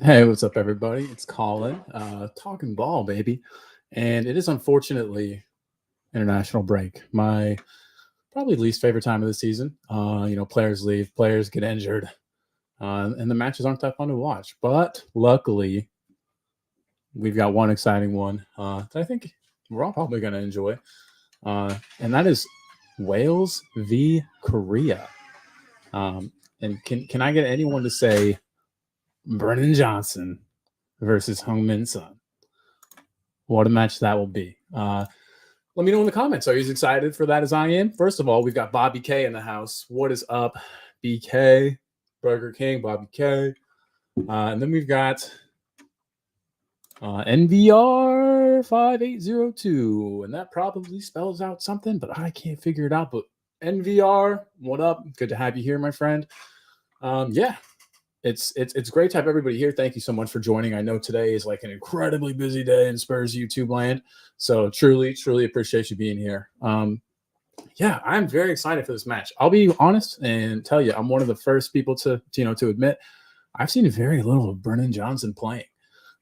Hey, what's up, everybody? It's Colin, talking ball, baby. And it is unfortunately international break. My probably least favorite time of the season. Players leave, players get injured, and the matches aren't that fun to watch. But luckily, we've got one exciting one that I think we're all probably going to enjoy, and that is Wales v Korea. And can I get anyone to say Brennan Johnson versus Hung Min Son? What a match that will be. Let me know in the comments. Are you as excited for that as I am? First of all, we've got Bobby K in the house. What is up, BK? Burger King, Bobby K. And then we've got NVR 5802. And that probably spells out something, but I can't figure it out. But NVR, what up? Good to have you here, my friend. It's great to have everybody here. Thank you so much for joining. I know today is like an incredibly busy day in Spurs YouTube land. So truly appreciate you being here. I'm very excited for this match. I'll be honest and tell you, I'm one of the first people to admit I've seen very little of Brennan Johnson playing.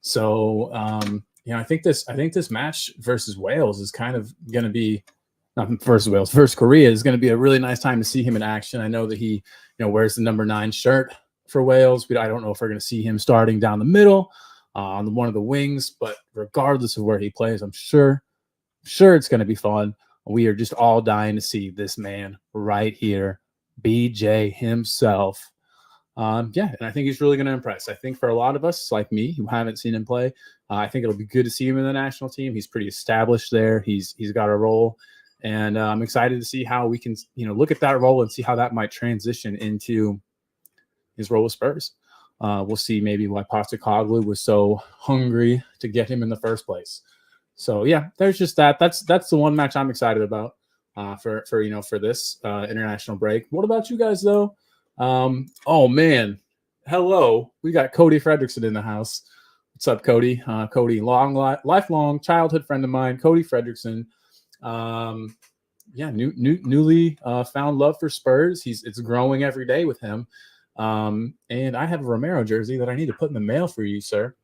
So I think this match versus Wales is kind of going to be not versus Wales, versus Korea is going to be a really nice time to see him in action. I know that he wears the number 9 shirt for Wales, but I don't know if we're going to see him starting down the middle on one of the wings. But regardless of where he plays, I'm sure it's going to be fun. We are just all dying to see this man right here, BJ himself. And I think he's really going to impress. I think for a lot of us, like me, who haven't seen him play, I think it'll be good to see him in the national team. He's pretty established there. He's got a role, and I'm excited to see how we can look at that role and see how that might transition into his role with Spurs. We'll see maybe why Postecoglou was so hungry to get him in the first place. So yeah, there's just that. That's the one match I'm excited about for this international break. What about you guys though? Oh man, hello, we got Cody Fredrickson in the house. What's up, Cody? Cody, lifelong childhood friend of mine, Cody Fredrickson. Newly found love for Spurs. It's growing every day with him. And I have a Romero jersey that I need to put in the mail for you, sir.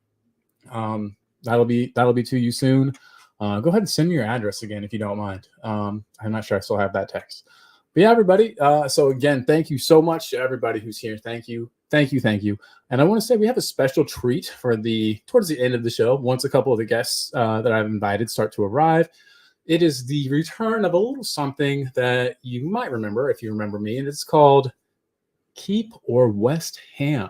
That'll be to you soon. Go ahead and send me your address again if you don't mind. I'm not sure I still have that text. But yeah, everybody. So again, thank you so much to everybody who's here. Thank you. And I want to say we have a special treat for towards the end of the show. Once a couple of the guests that I've invited start to arrive, it is the return of a little something that you might remember if you remember me, and it's called Keep or West Ham,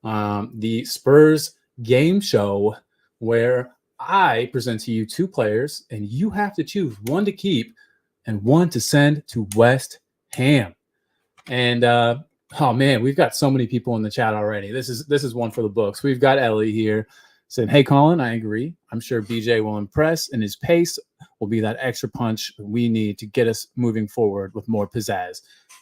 the Spurs game show where I present to you 2 players and you have to choose one to keep and one to send to West Ham. And oh man, we've got so many people in the chat already. This is one for the books. We've got Ellie here saying, "Hey Colin, I agree. I'm sure BJ will impress, and his pace will be that extra punch we need to get us moving forward with more pizzazz."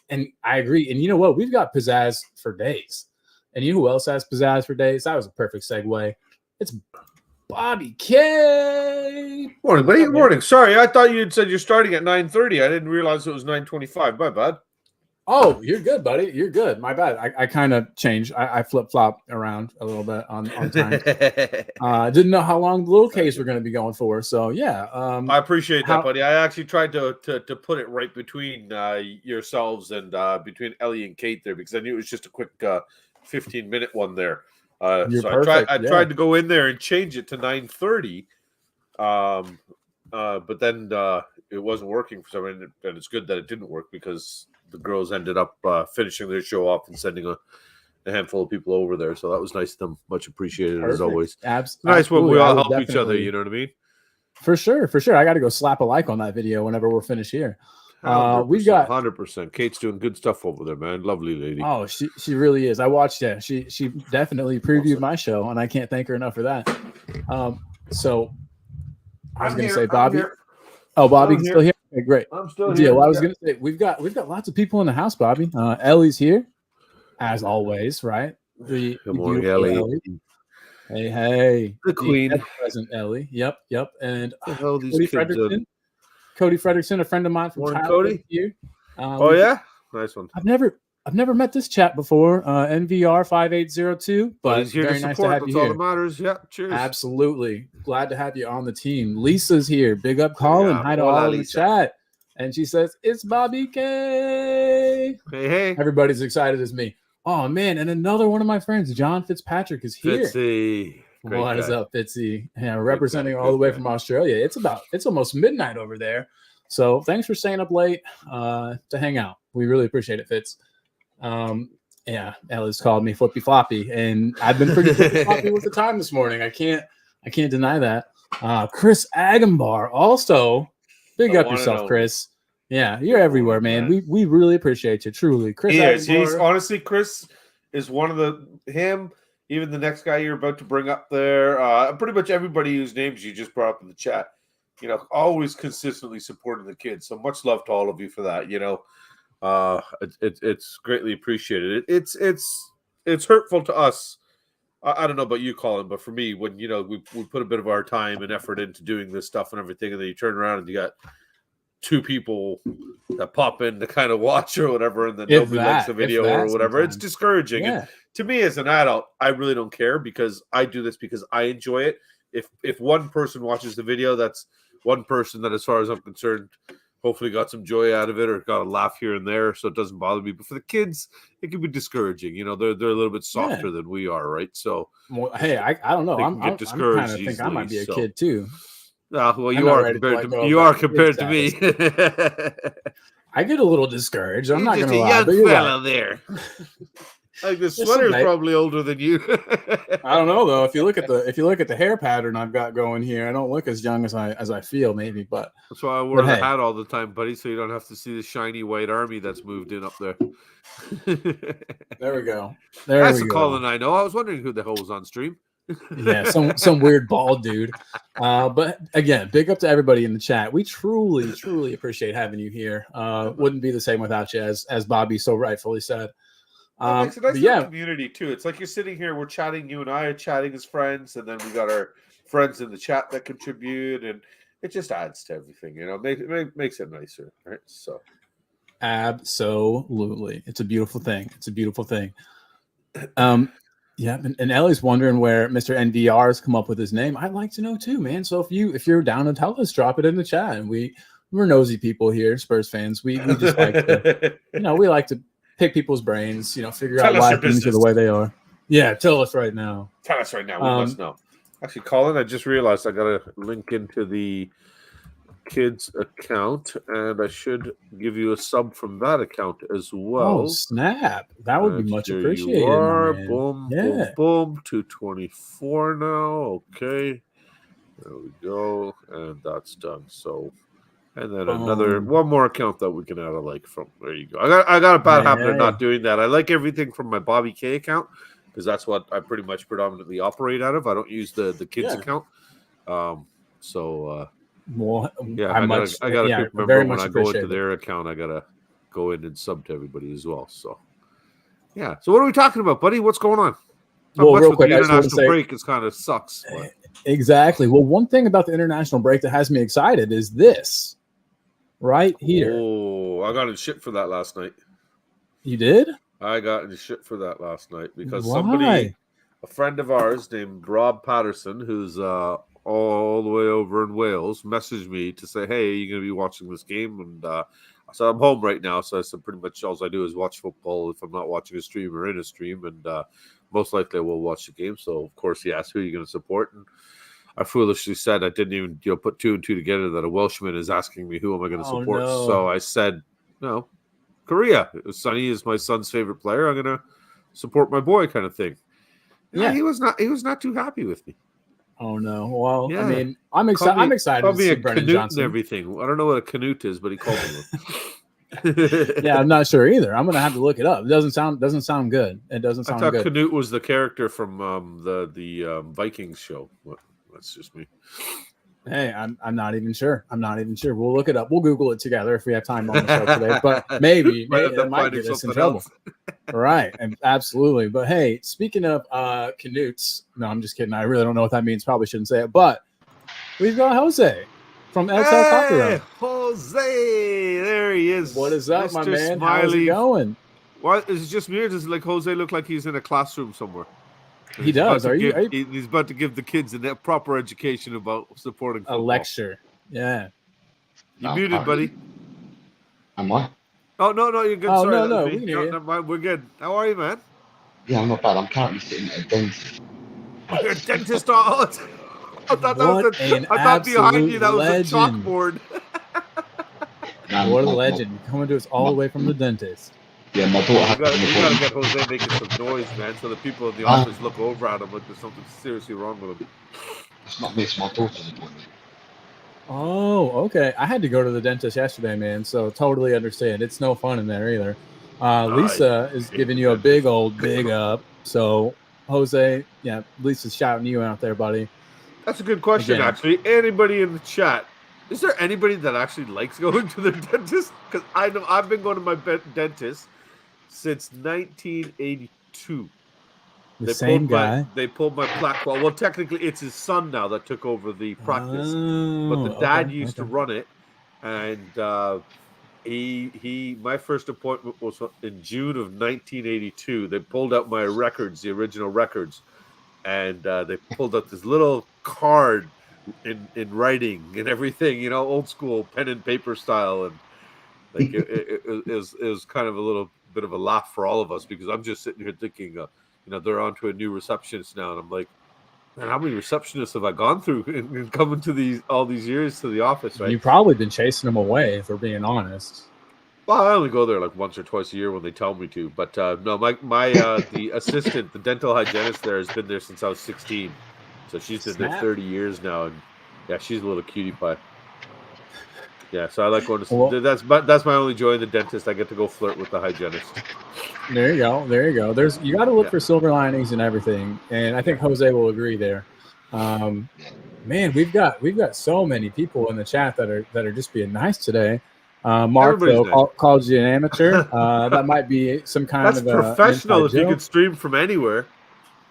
And I agree. And you know what? We've got pizzazz for days. And you know who else has pizzazz for days? That was a perfect segue. It's Bobby K. Morning, buddy. Good morning. Sorry, I thought you had said you're starting at 9:30. I didn't realize it was 9:25. My bad. Oh, you're good, buddy. You're good. My bad. I kind of changed. I flip-flop around a little bit on time. Didn't know how long the little Ks were going to be going for. So, yeah. I appreciate that, buddy. I actually tried to put it right between yourselves and between Ellie and Kate there because I knew it was just a quick 15-minute one there. So I tried to go in there and change it to 9:30, but then it wasn't working for some reason, and it's good that it didn't work because the girls ended up finishing their show off and sending a handful of people over there. So that was nice of them. Much appreciated as always. Nice when we all help each other. You know what I mean? For sure. I got to go slap a like on that video whenever we're finished here. We've got 100%. Kate's doing good stuff over there, man. Lovely lady. Oh, she really is. I watched that. She definitely previewed my show, and I can't thank her enough for that. So I was going to say, Bobby. Oh, Bobby's still here. Okay, great. I'm still here. Well, I was going to say we've got lots of people in the house, Bobby. Ellie's here, as always, right? Good morning, Ellie. Hey, the queen, present Ellie. Yep. And Cody Fredrickson, a friend of mine from Cody. Here. Oh yeah, nice one. I've never I've never met this chat before, NVR 5802, but he's here very to nice support. to have That's you all here. that matters. Yeah, cheers. Absolutely. Glad to have you on the team. Lisa's here. Big up, Colin. Hi to all in the chat. And she says, it's Bobby K. Hey. Everybody's excited as me. Oh, man. And another one of my friends, John Fitzpatrick, is here. Fitzy. What is up, Fitzy? Yeah, representing all the way from Australia. It's almost midnight over there. So thanks for staying up late to hang out. We really appreciate it, Fitz. Yeah, Ella's called me flippy floppy, and I've been pretty flippy floppy with the time this morning. I can't deny that. Chris Agambar also, big up yourself, Chris. Yeah, you're everywhere, man. We really appreciate you, truly. Chris He's honestly, Chris is one of him. Even the next guy you're about to bring up there, pretty much everybody whose names you just brought up in the chat, always consistently supporting the kids. So much love to all of you for that. It's greatly appreciated. It's hurtful to us. I don't know about you, Colin, but for me, when we put a bit of our time and effort into doing this stuff and everything, and then you turn around and you got two people that pop in to kind of watch or whatever, and then nobody likes the video or whatever. Sometimes. It's discouraging. Yeah. And to me, as an adult, I really don't care because I do this because I enjoy it. If one person watches the video, that's one person that, as far as I'm concerned, hopefully got some joy out of it or got a laugh here and there, so it doesn't bother me. But for the kids, it can be discouraging. They're a little bit softer than we are, right? So, well, hey, I don't know. I'm kind of think I might be a kid too. Well, you are compared to me. I get a little discouraged. I'm not going to lie. Young fella there. Like the sweater's probably older than you. I don't know though. If you look at the hair pattern I've got going here, I don't look as young as I feel, maybe. But that's why I wear the hat all the time, buddy, so you don't have to see the shiny white army that's moved in up there. There we go. That's the Colin I know. I was wondering who the hell was on stream. Yeah, some weird bald dude. But again, big up to everybody in the chat. We truly appreciate having you here. Wouldn't be the same without you, as Bobby so rightfully said. It makes a nice little community too. It's like you're sitting here, we're chatting, you and I are chatting as friends, and then we got our friends in the chat that contribute, and it just adds to everything, it makes it nicer, right? So absolutely. It's a beautiful thing. Yeah, and Ellie's wondering where Mr. NVR has come up with his name. I'd like to know too, man. So if you're down to tell us, drop it in the chat. And we're nosy people here, Spurs fans. We just like to, we like to pick people's brains, figure out why things are the way they are. Yeah, tell us right now. We must know. Actually, Colin, I just realized I got to link into the kids account, and I should give you a sub from that account as well. Oh, snap. That would be much appreciated. You are. Boom, boom, 224 now. Okay. There we go. And that's done. So, and then one more account that we can add a like from. There you go. I got a bad habit of not doing that. I like everything from my Bobby K account because that's what I pretty much predominantly operate out of. I don't use the kids account. Well, yeah, I gotta remember when I go into their account, I gotta go in and sub to everybody as well. So, yeah. So, what are we talking about, buddy? What's going on? Real quick, the international break is kind of sucks. But. Exactly. Well, one thing about the international break that has me excited is this right here. Oh, I got in shit for that last night. You did? I got in shit for that last night because a friend of ours named Rob Patterson, who's all the way over in Wales, messaged me to say, hey, are you going to be watching this game? And I said, I'm home right now. So I said, pretty much all I do is watch football if I'm not watching a stream or in a stream. And most likely I will watch the game. So, of course, he asked who you're going to support. And I foolishly said I didn't even put two and two together that a Welshman is asking me who am I going to support. No. So I said, no, Korea. Sonny is my son's favorite player. I'm going to support my boy kind of thing. Yeah, he was not too happy with me. Oh no! Well, yeah. I mean, I'm excited. I'm excited to see Brennan Johnson and everything. I don't know what a canute is, but he called me. Yeah, I'm not sure either. I'm gonna have to look it up. It doesn't sound good. It doesn't sound good. I thought Canute was the character from the Vikings show. That's just me. Hey, I'm not even sure. We'll look it up. We'll Google it together if we have time on the show today. But maybe it might get us in trouble. Right, and absolutely. But hey, speaking of canutes, no, I'm just kidding. I really don't know what that means. Probably shouldn't say it. But we've got Jose from El Salvador. Jose, there he is. What is up, Mr. my man? Smiley. How's it going? What is it just me, or does like Jose look like he's in a classroom somewhere? And He does. he's about to give the kids a proper education about supporting football. A lecture? Yeah. You muted, buddy. Am I? Oh no, you're good. Oh, Sorry, no, me. we can hear you. Never mind. We're good. How are you, man? Yeah, I'm not bad. I'm currently sitting at a dentist. You're a dentist. I thought behind you that was a chalkboard. What a legend! Coming to us all the way from the dentist. Yeah, my daughter had You gotta get Jose making some noise, man, so the people in the office look over at him like there's something seriously wrong with him. It's not me, it's my daughter's appointment. Oh, okay. I had to go to the dentist yesterday, man, so totally understand. It's no fun in there either. Lisa is giving you a big up. So, Jose, yeah, Lisa's shouting you out there, buddy. That's a good question, actually. Anybody in the chat, is there anybody that actually likes going to their dentist? Because I know I've been going to my dentist since 1982. The same guy. They pulled my plaque. Well, technically, it's his son now that took over the practice, but the dad used to run it, and my first appointment was in June of 1982. They pulled out my records, the original records, and they pulled out this little card in writing and everything, old school pen and paper style, and like it was kind of a little bit of a laugh for all of us, because I'm just sitting here thinking, they're on to a new receptionist now, and I'm like, man, how many receptionists have I gone through in coming to all these years to the office? Right? You've probably been chasing them away, if we're being honest. Well, I only go there like once or twice a year when they tell me to. But no, my the assistant, the dental hygienist there, has been there since I was 16. So she's been there 30 years now, and yeah, she's a little cutie pie. Yeah, so I like going to. Well, that's my only joy in the dentist. I get to go flirt with the hygienist. There you go. You got to look for silver linings and everything, and I think Jose will agree there. Man, we've got so many people in the chat that are just being nice today. Mark though called you an amateur. That might be some kind of professional if you could stream from anywhere.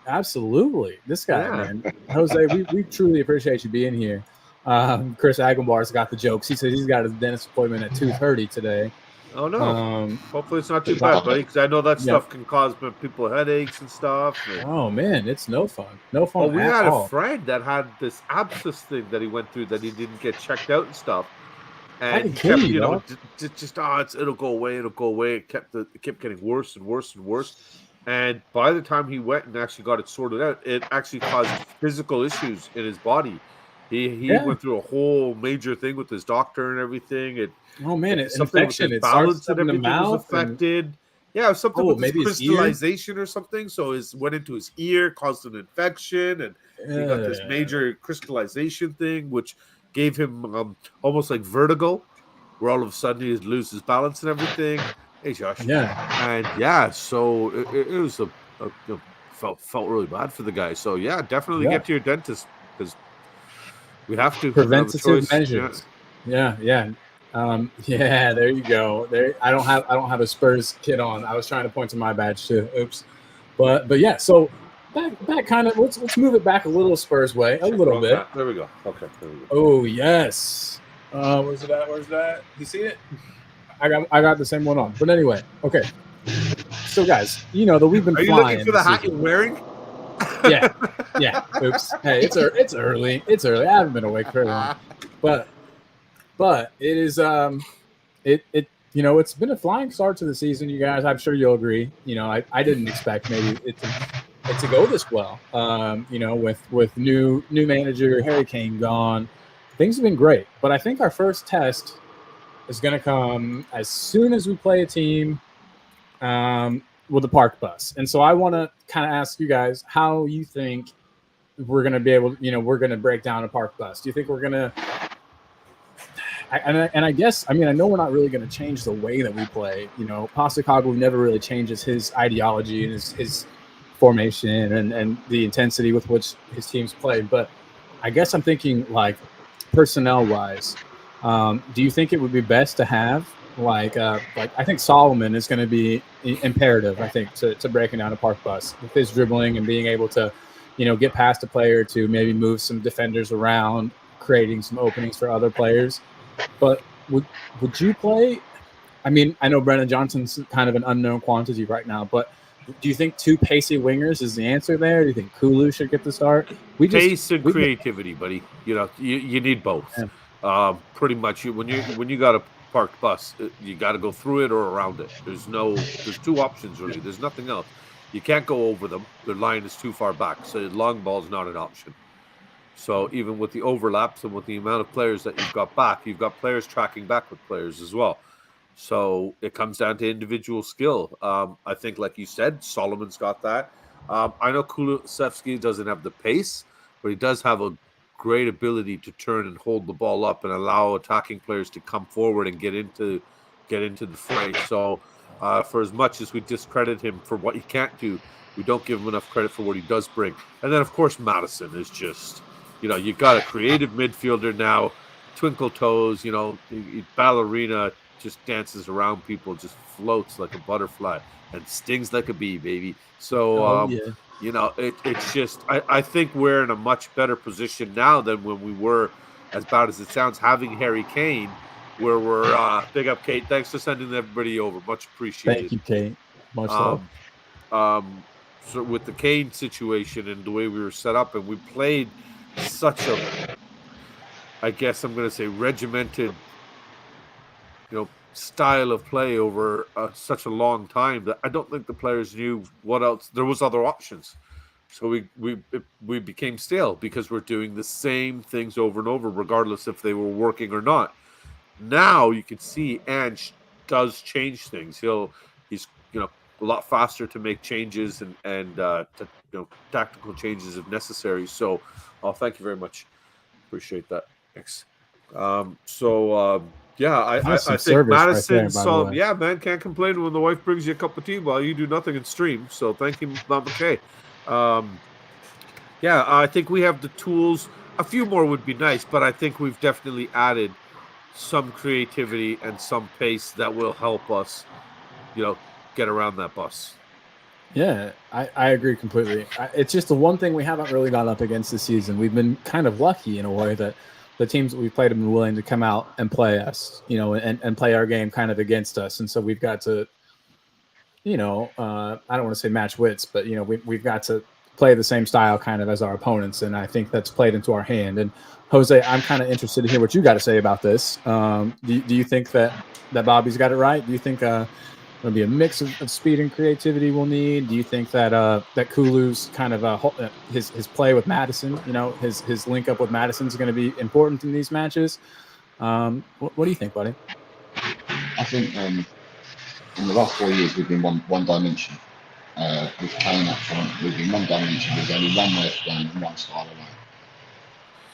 Absolutely, this guy, man, Jose. We truly appreciate you being here. Chris Agambar's got the jokes. He says he's got his dentist appointment at 2:30 today. Oh no! Hopefully it's not too bad, buddy. Because I know that stuff can cause people headaches and stuff. Oh man, it's no fun. Well, we had a friend that had this abscess thing that he went through that he didn't get checked out and stuff. And he kept, it'll go away. It kept getting worse and worse and worse. And by the time he went and actually got it sorted out, it actually caused physical issues in his body. He went through a whole major thing with his doctor and everything. It's infection. His balance and everything was affected. Something with maybe crystallization or something. So it went into his ear, caused an infection, and he got this major crystallization thing, which gave him almost like vertigo, where all of a sudden he loses his balance and everything. Hey, Josh. Yeah. And so it was felt really bad for the guy. So definitely get to your dentist, because we have to preventative measures. Yeah. There you go. There, I don't have a Spurs kit on. I was trying to point to my badge too. Oops. But yeah. So back kind of let's move it back a little Spurs way, a little bit. There we go. Okay. There we go. Oh yes. Where's it at? Where's that? You see it? I got the same one on. But anyway, okay. So guys, that we've been. Are you looking for the hat you're wearing? Yeah. Oops. Hey, it's early. It's early. I haven't been awake very long, but it is it's been a flying start to the season, you guys. I'm sure you'll agree. I didn't expect maybe it to go this well. With new manager Harry Kane gone, things have been great. But I think our first test is going to come as soon as we play a team with a park bus. And so I want to kind of ask you guys how you think we're going to be able, we're going to break down a park bus. Do you think we're going to, I guess, I know we're not really going to change the way that we play. Postecoglou never really changes his ideology and his formation and the intensity with which his teams play. But I guess I'm thinking like personnel wise, do you think it would be best to have like I think Solomon is going to be imperative, I think, to breaking down a park bus with his dribbling and being able to, get past a player to maybe move some defenders around, creating some openings for other players. But would you play I mean, I know Brennan Johnson's kind of an unknown quantity right now, but do you think two pacey wingers is the answer there? Do you think Kulu should get the start? Pace and creativity, buddy. You need both. Pretty much, when you got a parked bus, you got to go through it or around it. There's two options really. There's nothing else. You can't go over them. The line is too far back, so long ball is not an option. So even with the overlaps and with the amount of players that you've got back, you've got players tracking back with players as well. So it comes down to individual skill. I think, like you said, Solomon's got that. I know Kulusevski doesn't have the pace, but he does have a great ability to turn and hold the ball up and allow attacking players to come forward and get into the fray. So for as much as we discredit him for what he can't do, we don't give him enough credit for what he does bring. And then, of course, Madison is just, you've got a creative midfielder now, twinkle toes, ballerina, just dances around people, just floats like a butterfly and stings like a bee, baby. So, it's just, I think we're in a much better position now than when we were, as bad as it sounds, having Harry Kane, where we're, big up, Kate. Thanks for sending everybody over. Much appreciated. Thank you, Kate. Much love. So with the Kane situation and the way we were set up, and we played such a, I guess I'm going to say, regimented, style of play over such a long time that I don't think the players knew what else. There was other options. So we became stale because we're doing the same things over and over, regardless if they were working or not. Now you can see Ange does change things. He's a lot faster to make changes and tactical changes if necessary. So thank you very much. Appreciate that. Thanks. I think Madison saw, man, can't complain when the wife brings you a cup of tea while you do nothing and stream. So thank you, Mama Kay. I think we have the tools. A few more would be nice, but I think we've definitely added some creativity and some pace that will help us, get around that bus. Yeah, I agree completely. It's just the one thing we haven't really gone up against this season. We've been kind of lucky in a way that the teams that we've played have been willing to come out and play us, and play our game kind of against us. And so we've got to, I don't want to say match wits, but, we've got to play the same style kind of as our opponents. And I think that's played into our hand. And Jose, I'm kind of interested to hear what you got to say about this. Do you think that Bobby's got it right? Do you think there'll be a mix of speed and creativity we'll need? Do you think that that Kulu's kind of his play with Madison, his link up with Madison is going to be important in these matches? What do you think, buddy? I think in the last 4 years we've been one dimension. With Kane up front, we've been one dimension. There's only one way of playing, one style of play.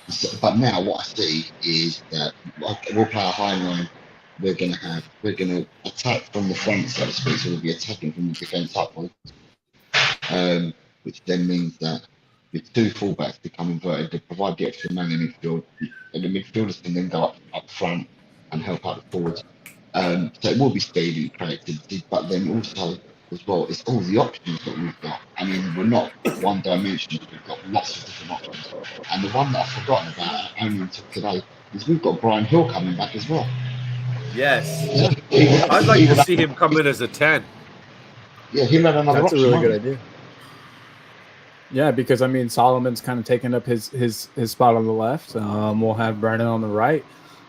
So, but now what I see is that we'll play a high line. We're going to attack from the front, so to speak. So we'll be attacking from the defence upwards, which then means that with two fullbacks become inverted to provide the extra man in midfield, and the midfielders can then go up front and help out the forwards. So it will be speed and creativity, but then also as well, it's all the options that we've got. I mean, we're not one dimensional. We've got lots of different options. And the one that I've forgotten about only until today is we've got Brian Hill coming back as well. Yes. I'd like to see him come in as a 10. Yeah, he'll have another That's option. a really good idea. Yeah, because I mean, Solomon's kind of taking up his spot on the left. We'll have Brennan on the right.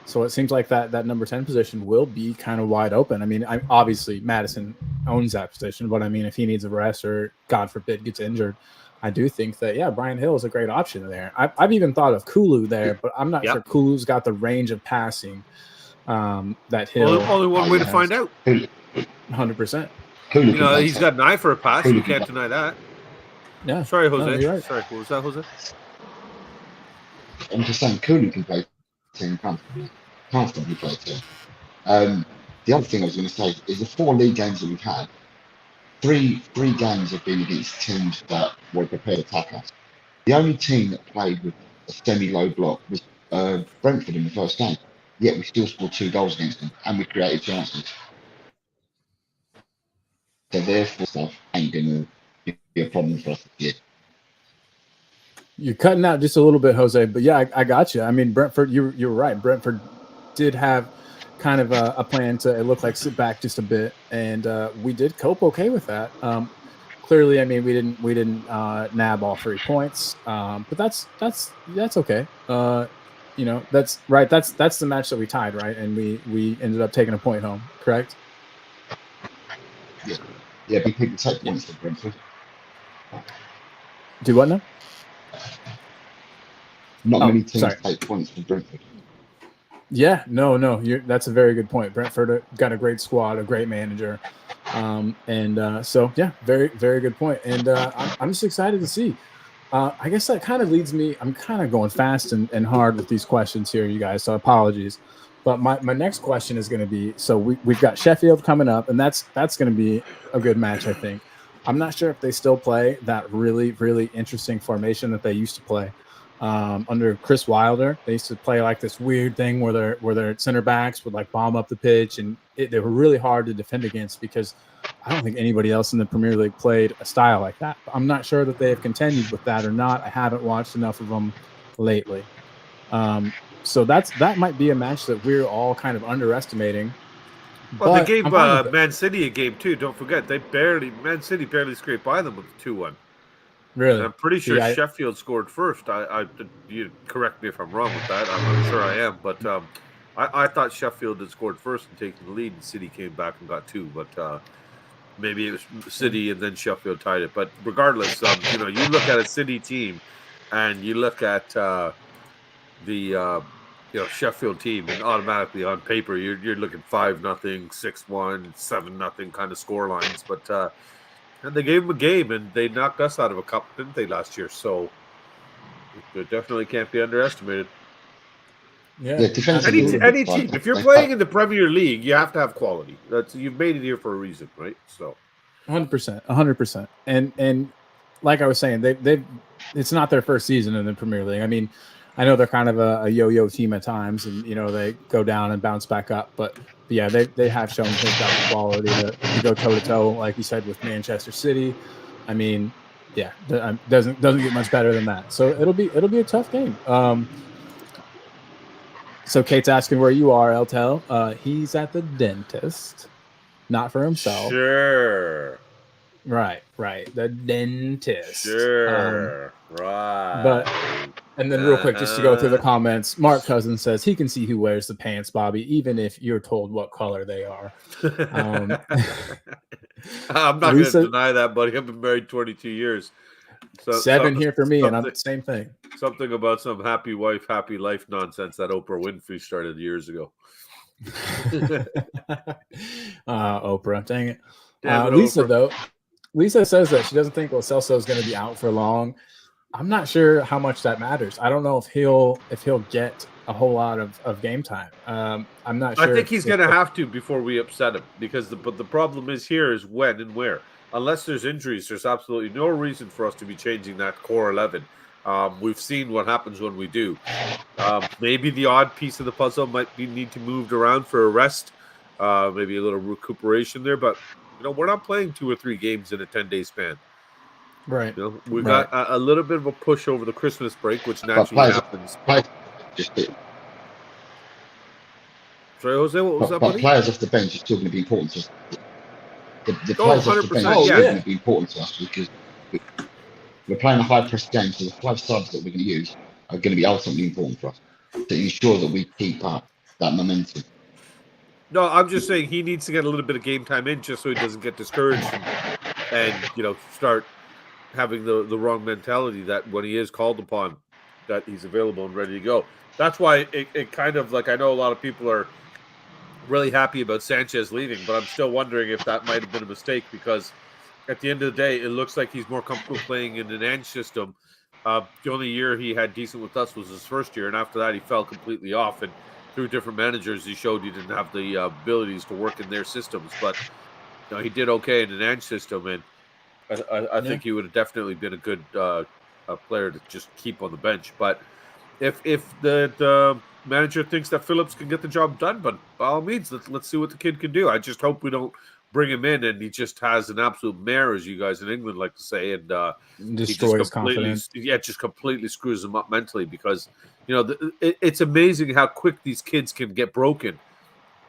So it seems like that number 10 position will be kind of wide open. I mean, obviously Madison owns that position, but I mean, if he needs a rest or God forbid gets injured, I do think that, Brian Hill is a great option there. I've even thought of Kulu there, but I'm not sure Kulu's got the range of passing that Hill. Only one way to find out. 100%. He's got an eye for a pass. You can't deny that. Yeah. Sorry, Jose. No, you're right. Sorry, what was that, Jose? I'm just saying, Kulu can play 10 comfortably play 10. The other thing I was going to say is the 4 league games that we've had, three games have been against teams that were prepared to attack us. The only team that played with a semi-low block was Brentford in the first game. Yet we still scored 2 goals against them, and we created chances. So therefore, stuff ain't going to be a problem for us this year. You're cutting out just a little bit, Jose, but yeah, I got you. I mean, Brentford, you're right. Brentford did have kind of a plan to, it looked like, sit back just a bit, and we did cope okay with that. Clearly, I mean, we didn't nab all 3 points, but that's okay. That's right. That's the match that we tied, right? And we ended up taking a point home, correct? Yeah, big people take points for Brentford. Do what now? Not many teams sorry. take points for Brentford. Yeah, no, that's a very good point. Brentford got a great squad, a great manager, so yeah, very, very good point. And I'm just excited to see. I guess that kind of leads me. I'm kind of going fast and hard with these questions here, you guys. So apologies. But my next question is going to be, so we've got Sheffield coming up, and that's going to be a good match, I think. I'm not sure if they still play that really, really interesting formation that they used to play under Chris Wilder. They used to play like this weird thing where their center backs would like bomb up the pitch, and they were really hard to defend against because I don't think anybody else in the Premier League played a style like that. I'm not sure that they have continued with that or not. I haven't watched enough of them lately. So that might be a match that we're all kind of underestimating. Well, they gave Man City a game too. Don't forget, Man City barely scraped by them with 2-1. Really? And I'm pretty sure Sheffield scored first. You correct me if I'm wrong with that. I'm not sure I am, but I thought Sheffield had scored first and taken the lead, and City came back and got 2. But maybe it was City and then Sheffield tied it. But regardless, you look at a City team, and you look at the Sheffield team, and automatically on paper you're looking 5-0, 6-1, 7-0 kind of score lines. But and they gave them a game, and they knocked us out of a cup, didn't they, last year? So it definitely can't be underestimated. Yeah, any team. If you're playing in the Premier League, you have to have quality. You've made it here for a reason, right? So 100%. And like I was saying, it's not their first season in the Premier League. I mean, I know they're kind of a yo-yo team at times, and they go down and bounce back up. But yeah, they have shown they've got the quality to go toe to toe, like you said, with Manchester City. I mean, yeah, doesn't get much better than that. So it'll be a tough game. So Kate's asking where you are, Eltel. He's at the dentist, not for himself. Sure. Right. The dentist. Sure. Right. But and then real quick, just to go through the comments, Mark Cousins says he can see who wears the pants, Bobby, even if you're told what color they are. I'm not going to deny that, buddy. I've been married 22 years. So, 7 here for me, and I'm the same thing. Something about some happy wife, happy life nonsense that Oprah Winfrey started years ago. Oprah, dang it. Lisa, Oprah. Though, Lisa says that she doesn't think Lo Celso is going to be out for long. I'm not sure how much that matters. I don't know if he'll get a whole lot of game time. I'm not sure. I think he's going to have to before we upset him, because the problem is when and where. Unless there's injuries, there's absolutely no reason for us to be changing that core 11. We've seen what happens when we do. Maybe the odd piece of the puzzle might need to move around for a rest, maybe a little recuperation there. But we're not playing 2 or 3 games in a 10-day span. Right. We've got a little bit of a push over the Christmas break, which naturally happens. Sorry, Jose, what was that, buddy? Players off the bench is still going to be important to us. The players off the bench are still going to be important to us, because we're playing a high-press game, so the 5 subs that we're going to use are going to be ultimately important for us to ensure that we keep up that momentum. No, I'm just saying he needs to get a little bit of game time in, just so he doesn't get discouraged and start having the wrong mentality that when he is called upon, that he's available and ready to go. That's why it kind of, like, I know a lot of people are really happy about Sanchez leaving, but I'm still wondering if that might have been a mistake, because at the end of the day, it looks like he's more comfortable playing in an Ange system. The only year he had decent with us was his first year, and after that he fell completely off, and through different managers he showed he didn't have the abilities to work in their systems, but he did okay in an Ange system, and I think he would have definitely been a good player to just keep on the bench. But if the manager thinks that Phillips can get the job done, but by all means, let's see what the kid can do. I just hope we don't bring him in and he just has an absolute mare, as you guys in England like to say, and destroys his confidence. Yeah, just completely screws him up mentally, because it's amazing how quick these kids can get broken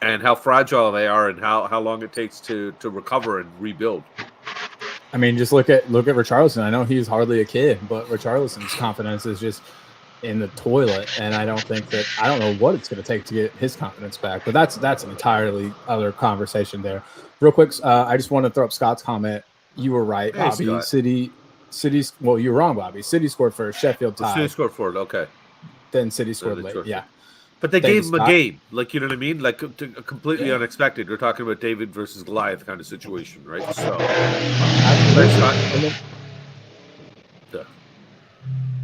and how fragile they are, and how long it takes to recover and rebuild. I mean, just look at Richarlison. I know he's hardly a kid, but Richarlison's confidence is just in the toilet, and I don't know what it's going to take to get his confidence back. But that's an entirely other conversation there. Real quick, I just want to throw up Scott's comment. You were right, Hey, Bobby. Scott. City's. Well, you were wrong, Bobby. City scored first. Sheffield tied. City scored for it. Okay. Then City scored late. Yeah. But they Thank gave you, him a Scott. game. Like, you know what I mean? Like, completely unexpected. We're talking about David versus Goliath kind of situation, right? So,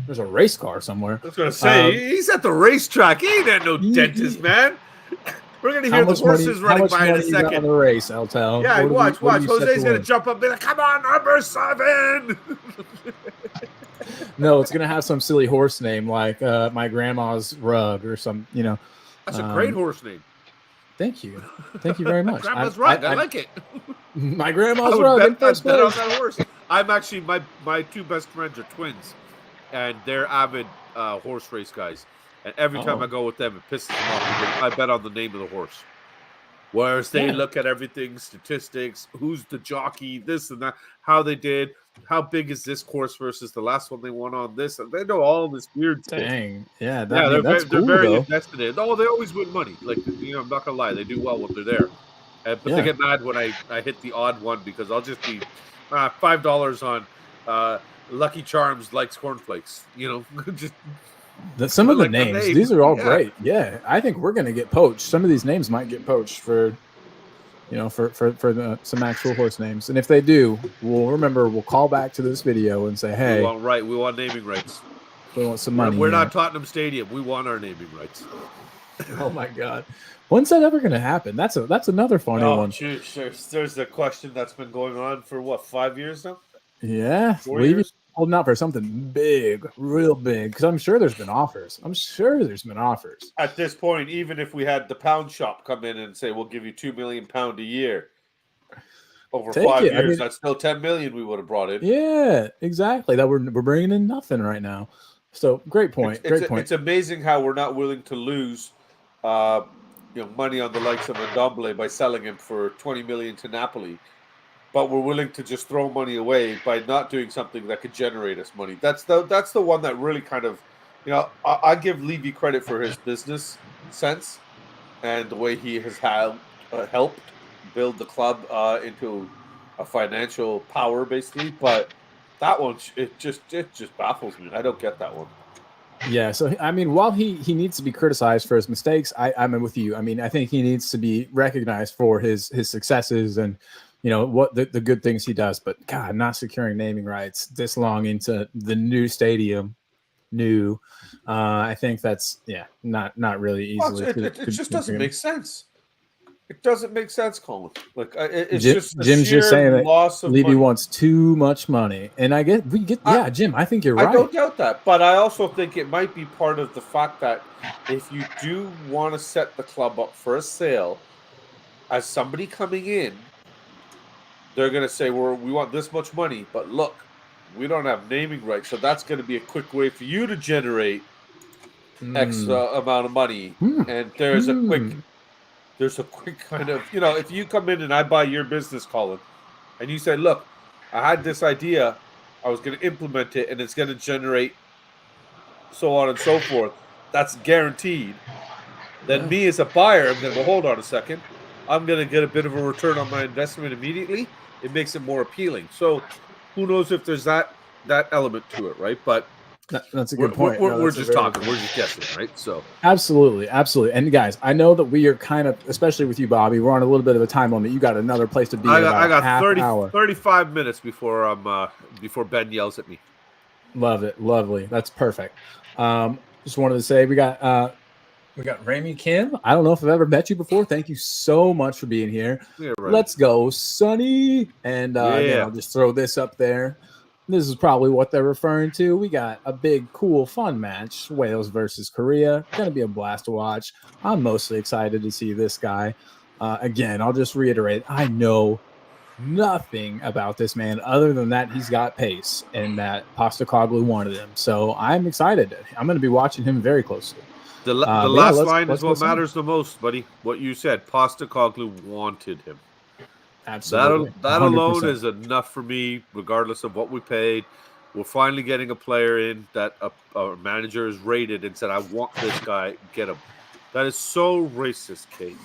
there's a race car somewhere. I was going to say, he's at the racetrack. He ain't at no dentist, man. We're going to hear the horses running by in a second. On the race, I'll tell. Yeah, watch. Jose's going to jump up and be like, come on, number 7. No, it's going to have some silly horse name like my grandma's rug or some, That's a great horse name. Thank you. Thank you very much. Grandma's rug. I like it. My grandma's rug. I'd bet on that horse. I'm actually, my 2 best friends are twins, and they're avid horse race guys. And every time I go with them, it pisses them off because I bet on the name of the horse. Whereas they look at everything, statistics, who's the jockey, this and that, how they did, how big is this course versus the last one they won on this. And they know all this weird stuff. Dang. Yeah, they're cool, very invested in it. Oh, they always win money. Like, I'm not going to lie. They do well when they're there. But they get mad when I hit the odd one because I'll just be $5 on Lucky Charms likes cornflakes. Just... Some of the names, these are all great. Yeah, I think we're going to get poached. Some of these names might get poached for some actual horse names. And if they do, we'll call back to this video and say, hey. We want naming rights. We want some money. We're not Tottenham Stadium. We want our naming rights. Oh, my God. When's that ever going to happen? That's another funny one. There's a question that's been going on for, 5 years now? Yeah. 4 years? Holding out for something big, real big, because I'm sure there's been offers. At this point, even if we had the pound shop come in and say, we'll give you £2 million a year over 5 years, that's still 10 million we would have brought in. Yeah, exactly. That we're bringing in nothing right now. So great point. It's amazing how we're not willing to lose money on the likes of Ndombele by selling him for 20 million to Napoli. But we're willing to just throw money away by not doing something that could generate us money. That's the one that really kind of, I give Levy credit for his business sense and the way he has helped build the club into a financial power, basically. But that one, it just baffles me. I don't get that one. Yeah, so I mean, while he needs to be criticized for his mistakes, I'm with you. I mean, I think he needs to be recognized for his successes and what the good things he does. But God, not securing naming rights this long into the new stadium, I think that's not really easily. It just doesn't make sense. It doesn't make sense, Colin. Like it's Jim's just saying that Levy wants too much money, and Jim, I think you're right. I don't doubt that, but I also think it might be part of the fact that if you do want to set the club up for a sale, as somebody coming in, they're going to say, we want this much money, but look, we don't have naming rights, so that's going to be a quick way for you to generate X amount of money, and there's a quick kind of, if you come in and I buy your business, Colin, and you say, look, I had this idea, I was going to implement it, and it's going to generate so on and so forth, that's guaranteed. Then me as a buyer, I'm going to go, hold on a second, I'm going to get a bit of a return on my investment immediately. It makes it more appealing. So who knows if there's that element to it, right? But that's a good point. We're just talking. We're just guessing, right? So absolutely. And guys, I know that we are kind of, especially with you, Bobby, we're on a little bit of a time limit. You got another place to be. I got 35 minutes before before Ben yells at me. Love it. Lovely. That's perfect. Just wanted to say we got Rami Kim. I don't know if I've ever met you before. Thank you so much for being here. Yeah, right. Let's go, Sonny. And I'll just throw this up there. This is probably what they're referring to. We got a big, cool, fun match. Wales versus Korea. Going to be a blast to watch. I'm mostly excited to see this guy. Again, I'll just reiterate. I know nothing about this man other than that he's got pace and that Postecoglou wanted him. So I'm excited. I'm going to be watching him very closely. The last line let's is what go matters the most, buddy. What you said. Postecoglou wanted him. Absolutely. That alone 100%. is enough for me, regardless of what we paid. We're finally getting a player in that a manager has rated and said, I want this guy, get him. That is so racist, Kate.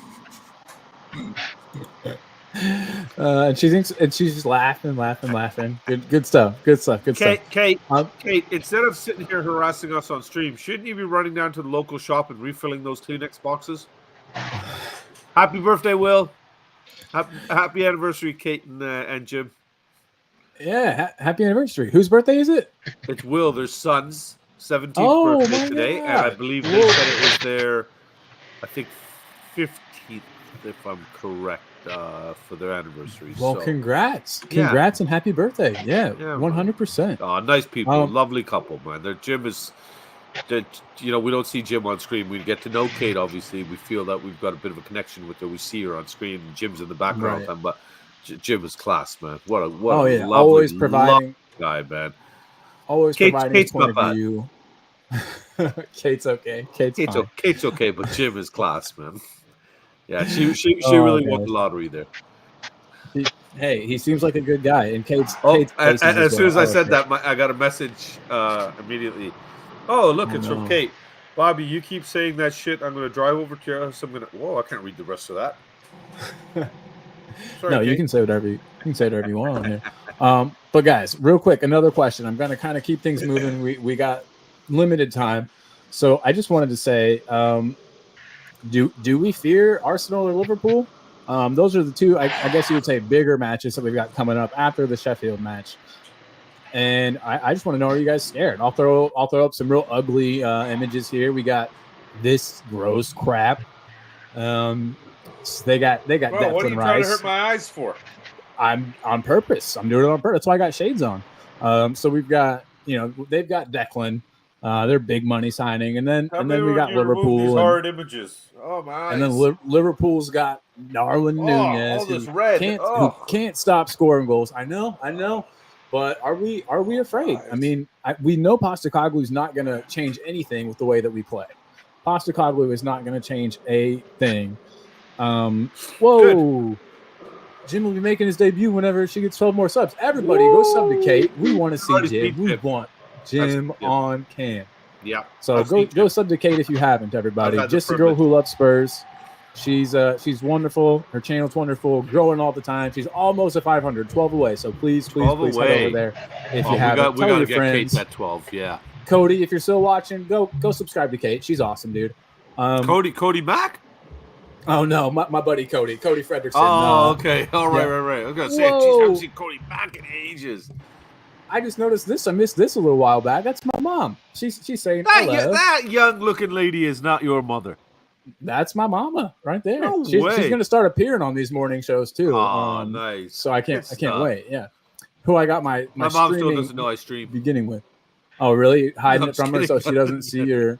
And she thinks, and she's just laughing. Good stuff. Kate, instead of sitting here harassing us on stream, shouldn't you be running down to the local shop and refilling those Kleenex boxes? Happy birthday, Will. Happy anniversary, Kate and Jim. Yeah, happy anniversary. Whose birthday is it? It's Will, their son's 17th birthday today, God. and I believe they said it was their, I think, 15th, if I'm correct, for their anniversry. Well, so, congrats and happy birthday. Yeah, 100%. Oh, nice people, lovely couple, man. Their Jim is, we don't see Jim on screen. We get to know Kate, obviously. We feel that we've got a bit of a connection with her. We see her on screen. Jim's in the background, Right. but Jim is class, man. What a yeah, lovely, always providing guy, man. Always providing Kate's his point not of view. Kate's okay. Kate's okay, but Jim is class, man. Yeah, she really won the lottery there. He seems like a good guy. And Kate's and as soon as I said that, I got a message immediately. Oh, look, it's from Kate. Bobby, you keep saying that shit. I'm going to drive over to your house. Whoa, I can't read the rest of that. Sorry, no, Kate. you can say whatever you want on here. But guys, real quick, another question. I'm going to kind of keep things moving. We got limited time, so I just wanted to say, do we fear Arsenal or Liverpool? Those are the two, I guess you would say, bigger matches that we've got coming up after the Sheffield match. And I just want to know, are you guys scared? I'll throw up some real ugly images here. We got this gross crap. They got Bro, Declan what are you Rice. trying to hurt my eyes for? I'm on purpose. I'm doing it on purpose. That's why I got shades on. So we've got, they've got Declan. They're big money signing, and then we got Liverpool. These hard images. Oh my eyes. And then Liverpool's got Darwin Nunez, all this red. who can't stop scoring goals. I know. But are we afraid? I mean, we know Postecoglou's not going to change anything with the way that we play. Postecoglou is not going to change a thing. Whoa. Good. Jim will be making his debut whenever she gets 12 more subs. Everybody, go sub to Kate. We want to see Jim. We want Jim on cam. Yeah. So go sub to Kate if you haven't, everybody. Just a girl who loves Spurs. She's wonderful. Her channel's wonderful, growing all the time. She's almost at 500, 12 away. So please head over there if you haven't. We got to your get friends. Kate at 12. Yeah. Cody, if you're still watching, go subscribe to Kate. She's awesome, dude. Cody Mack? Oh no, my buddy Cody Fredrickson. Oh, okay. All right, right. I was gonna say, geez, I haven't seen Cody Mack in ages. I just noticed this. I missed this a little while back. That's my mom. She's saying hello. That young looking lady is not your mother. That's my mama right there. No She's way. going to start appearing on these morning shows too. Oh, nice. So I can't wait. Yeah. Who I got my mom still doesn't know I stream. Beginning with. Oh, really? Hiding it from her so she doesn't see your.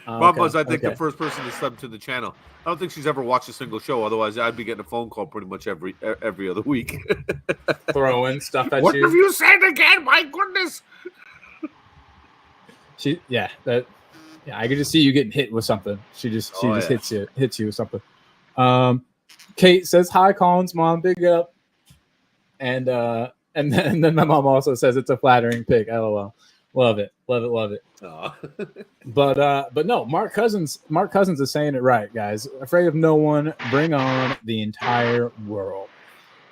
Mom was, I think, the first person to sub to the channel. I don't think she's ever watched a single show. Otherwise, I'd be getting a phone call pretty much every other week. Throwing stuff at what you. What have you said again? My goodness. I could just see you getting hit with something. She just hits you with something. Kate says hi, Colin's mom, big up. And then my mom also says it's a flattering pic. LOL. Love it. But no, Mark Cousins is saying it right, guys. Afraid of no one, bring on the entire world.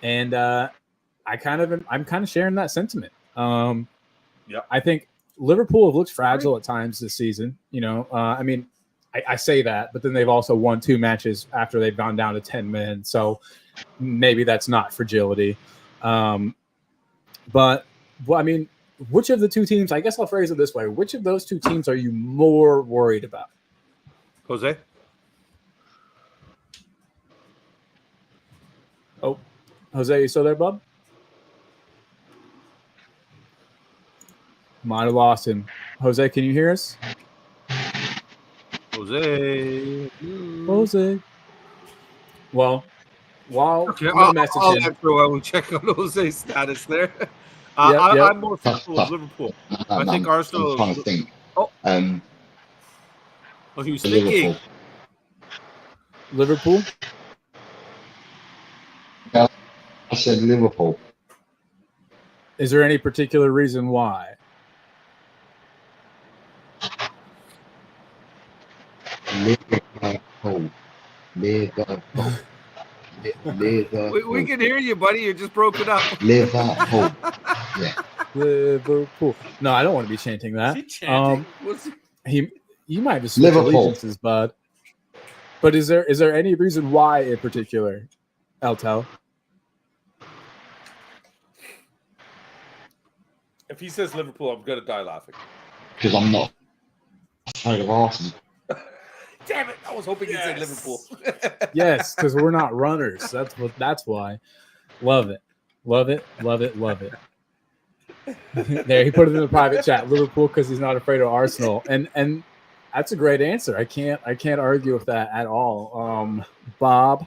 And I'm kind of sharing that sentiment. I think Liverpool have looked fragile at times this season. I mean, I say that, but then they've also won 2 matches after they've gone down to 10 men. So maybe that's not fragility. But I mean, which of the 2 teams, I guess I'll phrase it this way, which of those 2 teams are you more worried about? Jose? Oh, Jose, you still there, bub? Might have lost him. Jose, can you hear us? Jose. Well, while I'll messaging, we'll check on Jose's status there. I'm more fearful of Liverpool. I think Arsenal. I'm trying to think. Oh, he was Liverpool. thinking. Liverpool? I said Liverpool. Is there any particular reason why? Liverpool. Liverpool. Liverpool. We can hear you, buddy. You just broke it up. Liverpool. Yeah. Liverpool. No, I don't want to be chanting that. Is he chanting? You might have switched Liverpool. allegiances, bud. But is there any reason why in particular, Eltel? If he says Liverpool, I'm gonna die laughing. Because I'm not afraid of Arsenal. Damn it! I was hoping you'd say Liverpool. Yes, because we're not runners. That's why. Love it. Love it. Love it. Love it. There, he put it in the private chat. Liverpool because he's not afraid of Arsenal. And that's a great answer. I can't argue with that at all. Bobby,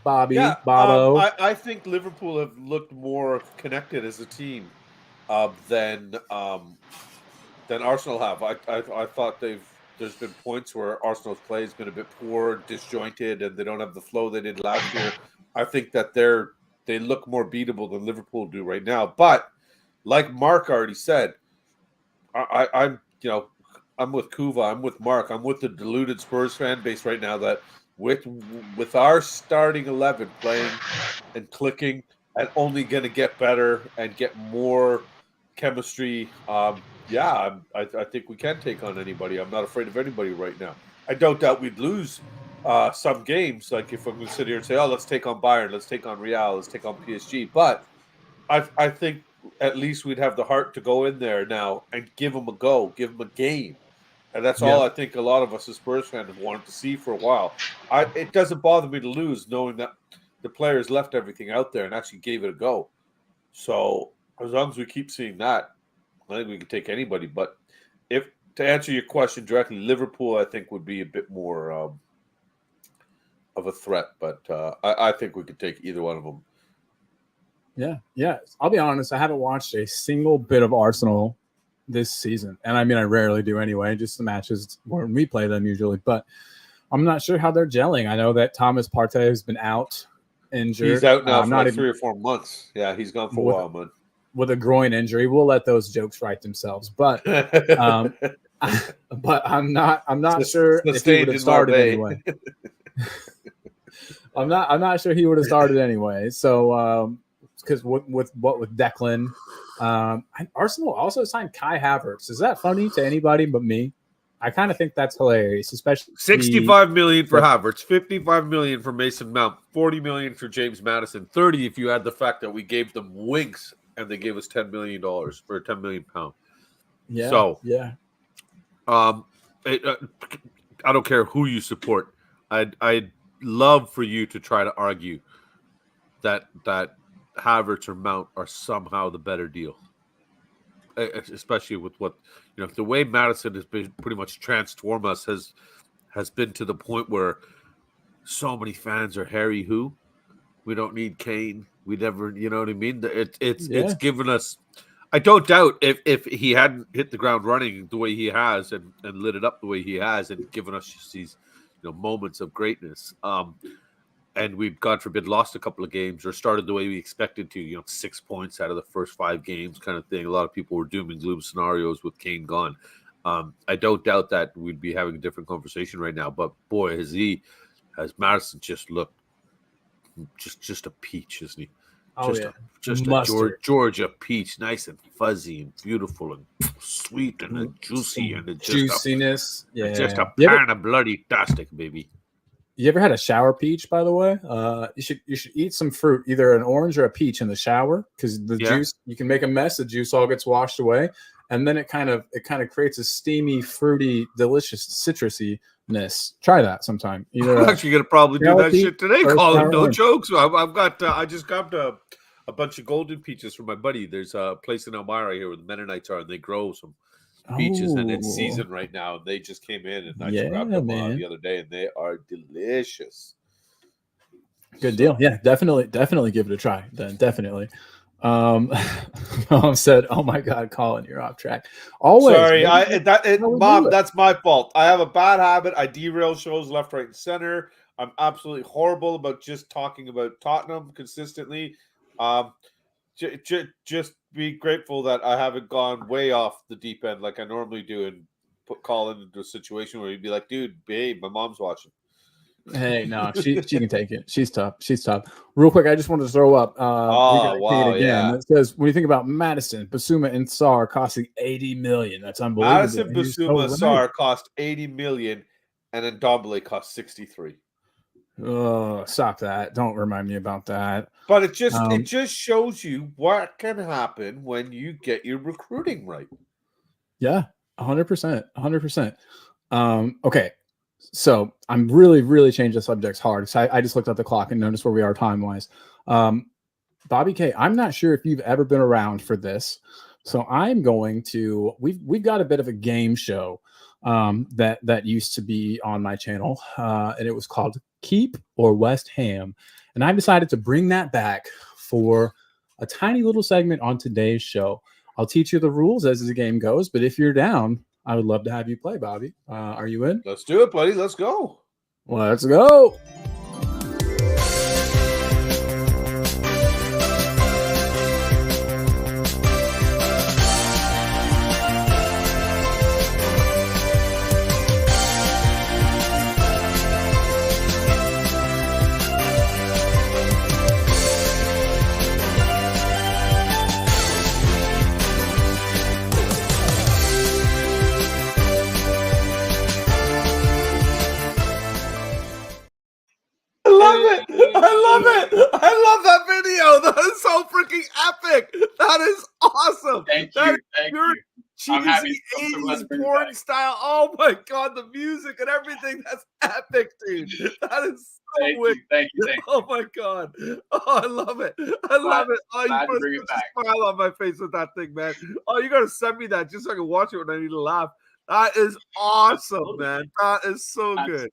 Bobo. I think Liverpool have looked more connected as a team than Arsenal have. I thought there's been points where Arsenal's play has been a bit poor, disjointed, and they don't have the flow they did last year. I think that they look more beatable than Liverpool do right now. But like Mark already said, I'm with Kuva, I'm with Mark, I'm with the deluded Spurs fan base right now that with our starting 11 playing and clicking and only going to get better and get more chemistry. I think we can take on anybody. I'm not afraid of anybody right now. I don't doubt we'd lose some games. Like if I'm going to sit here and say, "Oh, let's take on Bayern, let's take on Real, let's take on PSG," but I think at least we'd have the heart to go in there now and give them a go, give them a game, and that's all I think a lot of us as Spurs fans have wanted to see for a while. It doesn't bother me to lose, knowing that the players left everything out there and actually gave it a go. So as long as we keep seeing that, I think we can take anybody. But if to answer your question directly, Liverpool I think would be a bit more of a threat. But I think we could take either one of them. Yeah. I'll be honest. I haven't watched a single bit of Arsenal this season, and I mean I rarely do anyway. Just the matches when we play them usually. But I'm not sure how they're gelling. I know that Thomas Partey has been out, injured. He's out now for not like 3 or 4 months. Yeah, he's gone for a while, man. With a groin injury. We'll let those jokes right themselves. But but I'm not sure if he would have started anyway. I'm not sure he would have started anyway. So because with Declan, Arsenal also signed Kai Havertz. Is that funny to anybody but me? I kind of think that's hilarious, especially 65 million for Havertz, 55 million for Mason Mount, 40 million for James Maddison, 30 if you add the fact that we gave them Winks and they gave us $10 million for £10 million. Yeah. So yeah. I don't care who you support. I'd love for you to try to argue that Havertz or Mount are somehow the better deal, especially with what the way Maddison has been pretty much transformed us has been to the point where so many fans are Harry who. We don't need Kane. We never, you know what I mean? It's given us. I don't doubt if he hadn't hit the ground running the way he has and lit it up the way he has and given us just these moments of greatness. And we've, God forbid, lost a couple of games or started the way we expected to, 6 points out of the first 5 games kind of thing. A lot of people were doom and gloom scenarios with Kane gone. I don't doubt that we'd be having a different conversation right now. But boy, has Maddison just looked just a peach, isn't he? Just a Georgia peach, nice and fuzzy and beautiful and sweet and juicy and just juiciness. Just a pan of bloody plastic, baby. You ever had a shower peach, by the way? You should eat some fruit, either an orange or a peach in the shower, because the juice, you can make a mess, the juice all gets washed away, and then it kind of creates a steamy, fruity, delicious citrusiness. Try that sometime. I'm actually gonna probably do that shit today, Colin. No jokes. I've got I just grabbed a bunch of golden peaches from my buddy. There's a place in Elmira here where the Mennonites are, and they grow some peaches, and it's season right now. They just came in, and I just grabbed them the other day, and they are delicious. Good deal. Yeah, definitely give it a try. Then definitely. Mom said, "Oh my God, Colin, you're off track." Always. Sorry, Never Mom, do it. that's my fault. I have a bad habit. I derail shows left, right, and center. I'm absolutely horrible about just talking about Tottenham consistently. Um, just be grateful that I haven't gone way off the deep end like I normally do, and put Colin into a situation where he'd be like, "Dude, babe, my mom's watching." Hey, no, she can take it. She's tough. She's tough. Real quick, I just wanted to throw up. We got Oh to take wow, it again. yeah. It says when you think about Madison, Basuma, and Sarr costing 80 million. That's unbelievable. Madison And you're so Basuma right. Sarr cost 80 million, and then Ndombele cost 63. Oh, stop that! Don't remind me about that. But it Um, just shows you what can happen when you get your recruiting right. yeah, 100%, 100%. Okay, so I'm really changing the subjects hard. So I just looked at the clock and noticed where we are time wise. Bobby K, I'm not sure if you've ever been around for this, so I'm going to. We've got a bit of a game show that used to be on my channel, and it was called Keep or West Ham, and I've decided to bring that back for a tiny little segment on today's show. I'll teach you the rules as the game goes, but if you're down, I would love to have you play, Bobby. Are you in? Let's do it, buddy. Let's go. Let's go. I love it. I love that video. That is so freaking epic. That is awesome. Thank That you. Thank pure you. I'm happy cheesy something was 80s bring it porn back. style. Oh my god, the music and everything. That's epic, dude. That is so Thank wicked. you. Thank you. Thank you. Oh my god. Oh, I love it. I love it. Oh, you glad to put bring it such a back. smile on my face with that thing, man. Oh, you gotta send me that just so I can watch it when I need to laugh. That is awesome, Absolutely. man. That is so good.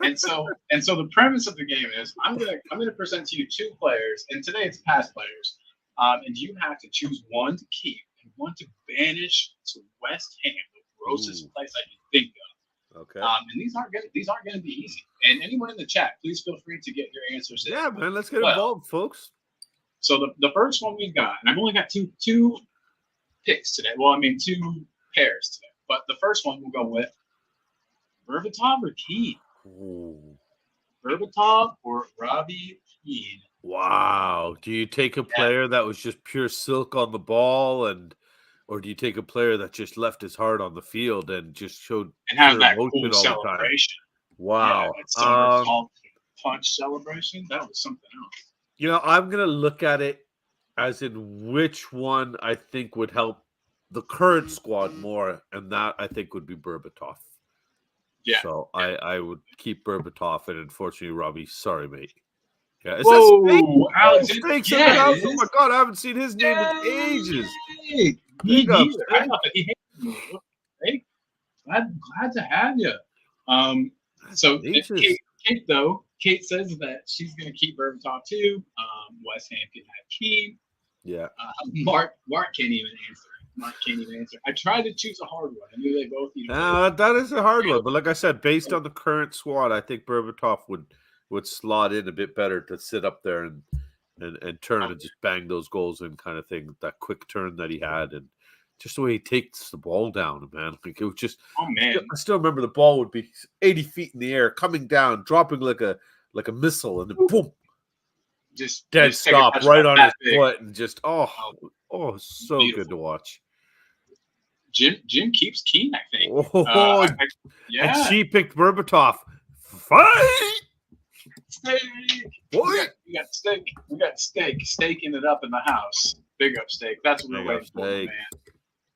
And so the premise of the game is I'm gonna present to you two players, and today it's past players, and you have to choose one to keep and one to banish to West Ham, the grossest place I can think of. Okay. And these aren't gonna be easy. And anyone in the chat, please feel free to get your answers in. Yeah, man. Let's get Well, involved, folks. So the first one we've got, and I've only got two picks today. Well, I mean 2 pairs today, but the first one we'll go with Berbatov or Keane. Berbatov or Robbie Keane. Wow. Do you take a player that was just pure silk on the ball, or do you take a player that just left his heart on the field and just showed And have pure that emotion cool all the time? celebration. Wow. Yeah, that somersault punch celebration. That was something else. You know, I'm gonna look at it as in which one I think would help the current squad more, and that I think would be Berbatov. Yeah. So I would keep Berbatov, and unfortunately, Robbie, sorry, mate. Yeah, Whoa, Alex, Stakes yeah, in the house. it Oh is. my god, I haven't seen his name in ages. Me Big up, neither. I thought that he hated me. Hey, glad to have you. So Ages. Kate says that she's going to keep Berbatov too. West Ham can have Keane. Yeah. Mark can't even answer. I tried to choose a hard one. I knew they both. That is a hard one, but like I said, based on the current squad, I think Berbatov would slot in a bit better to sit up there and turn and just bang those goals in, kind of thing. That quick turn that he had, and just the way he takes the ball down, man. Like it was just. Oh man! I still remember the ball would be 80 feet in the air, coming down, dropping like a missile, and then boom, Just dead take a stop touch right ball on that his big. foot, and just so Beautiful. good to watch. Jim keeps Keane, I think. Oh, yeah. and she picked Berbatov. Fight! Steak. What? We got steak. We got steak. Staking it up in the house. Big up steak. That's what we're waiting for,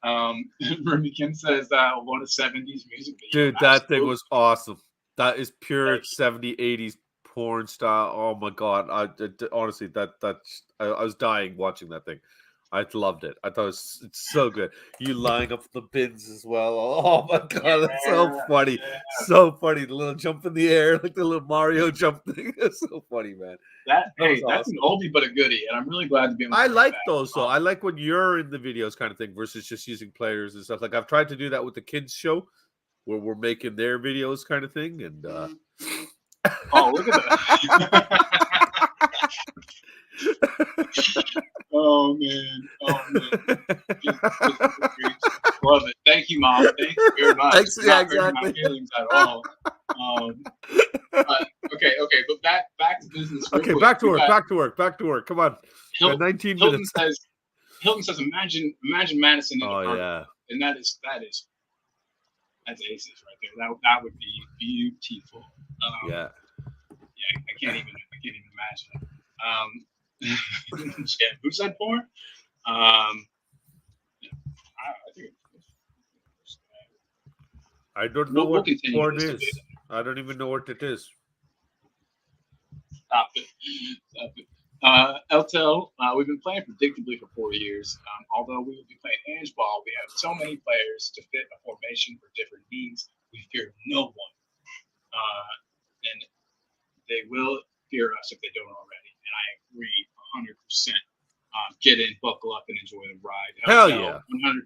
man. Ruby Kim says one of 70s music video. Dude, that thing was awesome. That is pure 70s, 80s porn style. Oh my god! Honestly, I was dying watching that thing. I loved it. I thought it's so good. You lying up the bins as well. Oh my god, that's so funny. Yeah. So funny. The little jump in the air, like the little Mario jump thing. It's so funny, man. That's awesome. an oldie but a goodie, and I'm really glad to be able to I bring like that. those though. I like when you're in the videos kind of thing versus just using players and stuff. Like I've tried to do that with the kids show where we're making their videos kind of thing. And Oh, look at that. Oh man. Just love it. Thank you, Mom. Thank you very much. Thanks, yeah, Not hurting my feelings at all. Okay, but back to business. real Okay, quick. back to We work. got- Back to work. Back to work. Come on. We got 19 minutes. Hilton says, imagine Madison in the Oh purple. yeah. And that's aces right there. That would be beautiful. Yeah. I can't even imagine. Yeah, who said porn? I think I don't know we'll what continue porn this is. debate. I don't even know what it is. Stop it. Eltel, we've been playing predictably for 4 years. Although we will be playing handball, we have so many players to fit a formation for different needs. We fear no one. And they will fear us if they don't already. And I agree 100%. Get in, buckle up, and enjoy the ride. Hell yeah. 100%.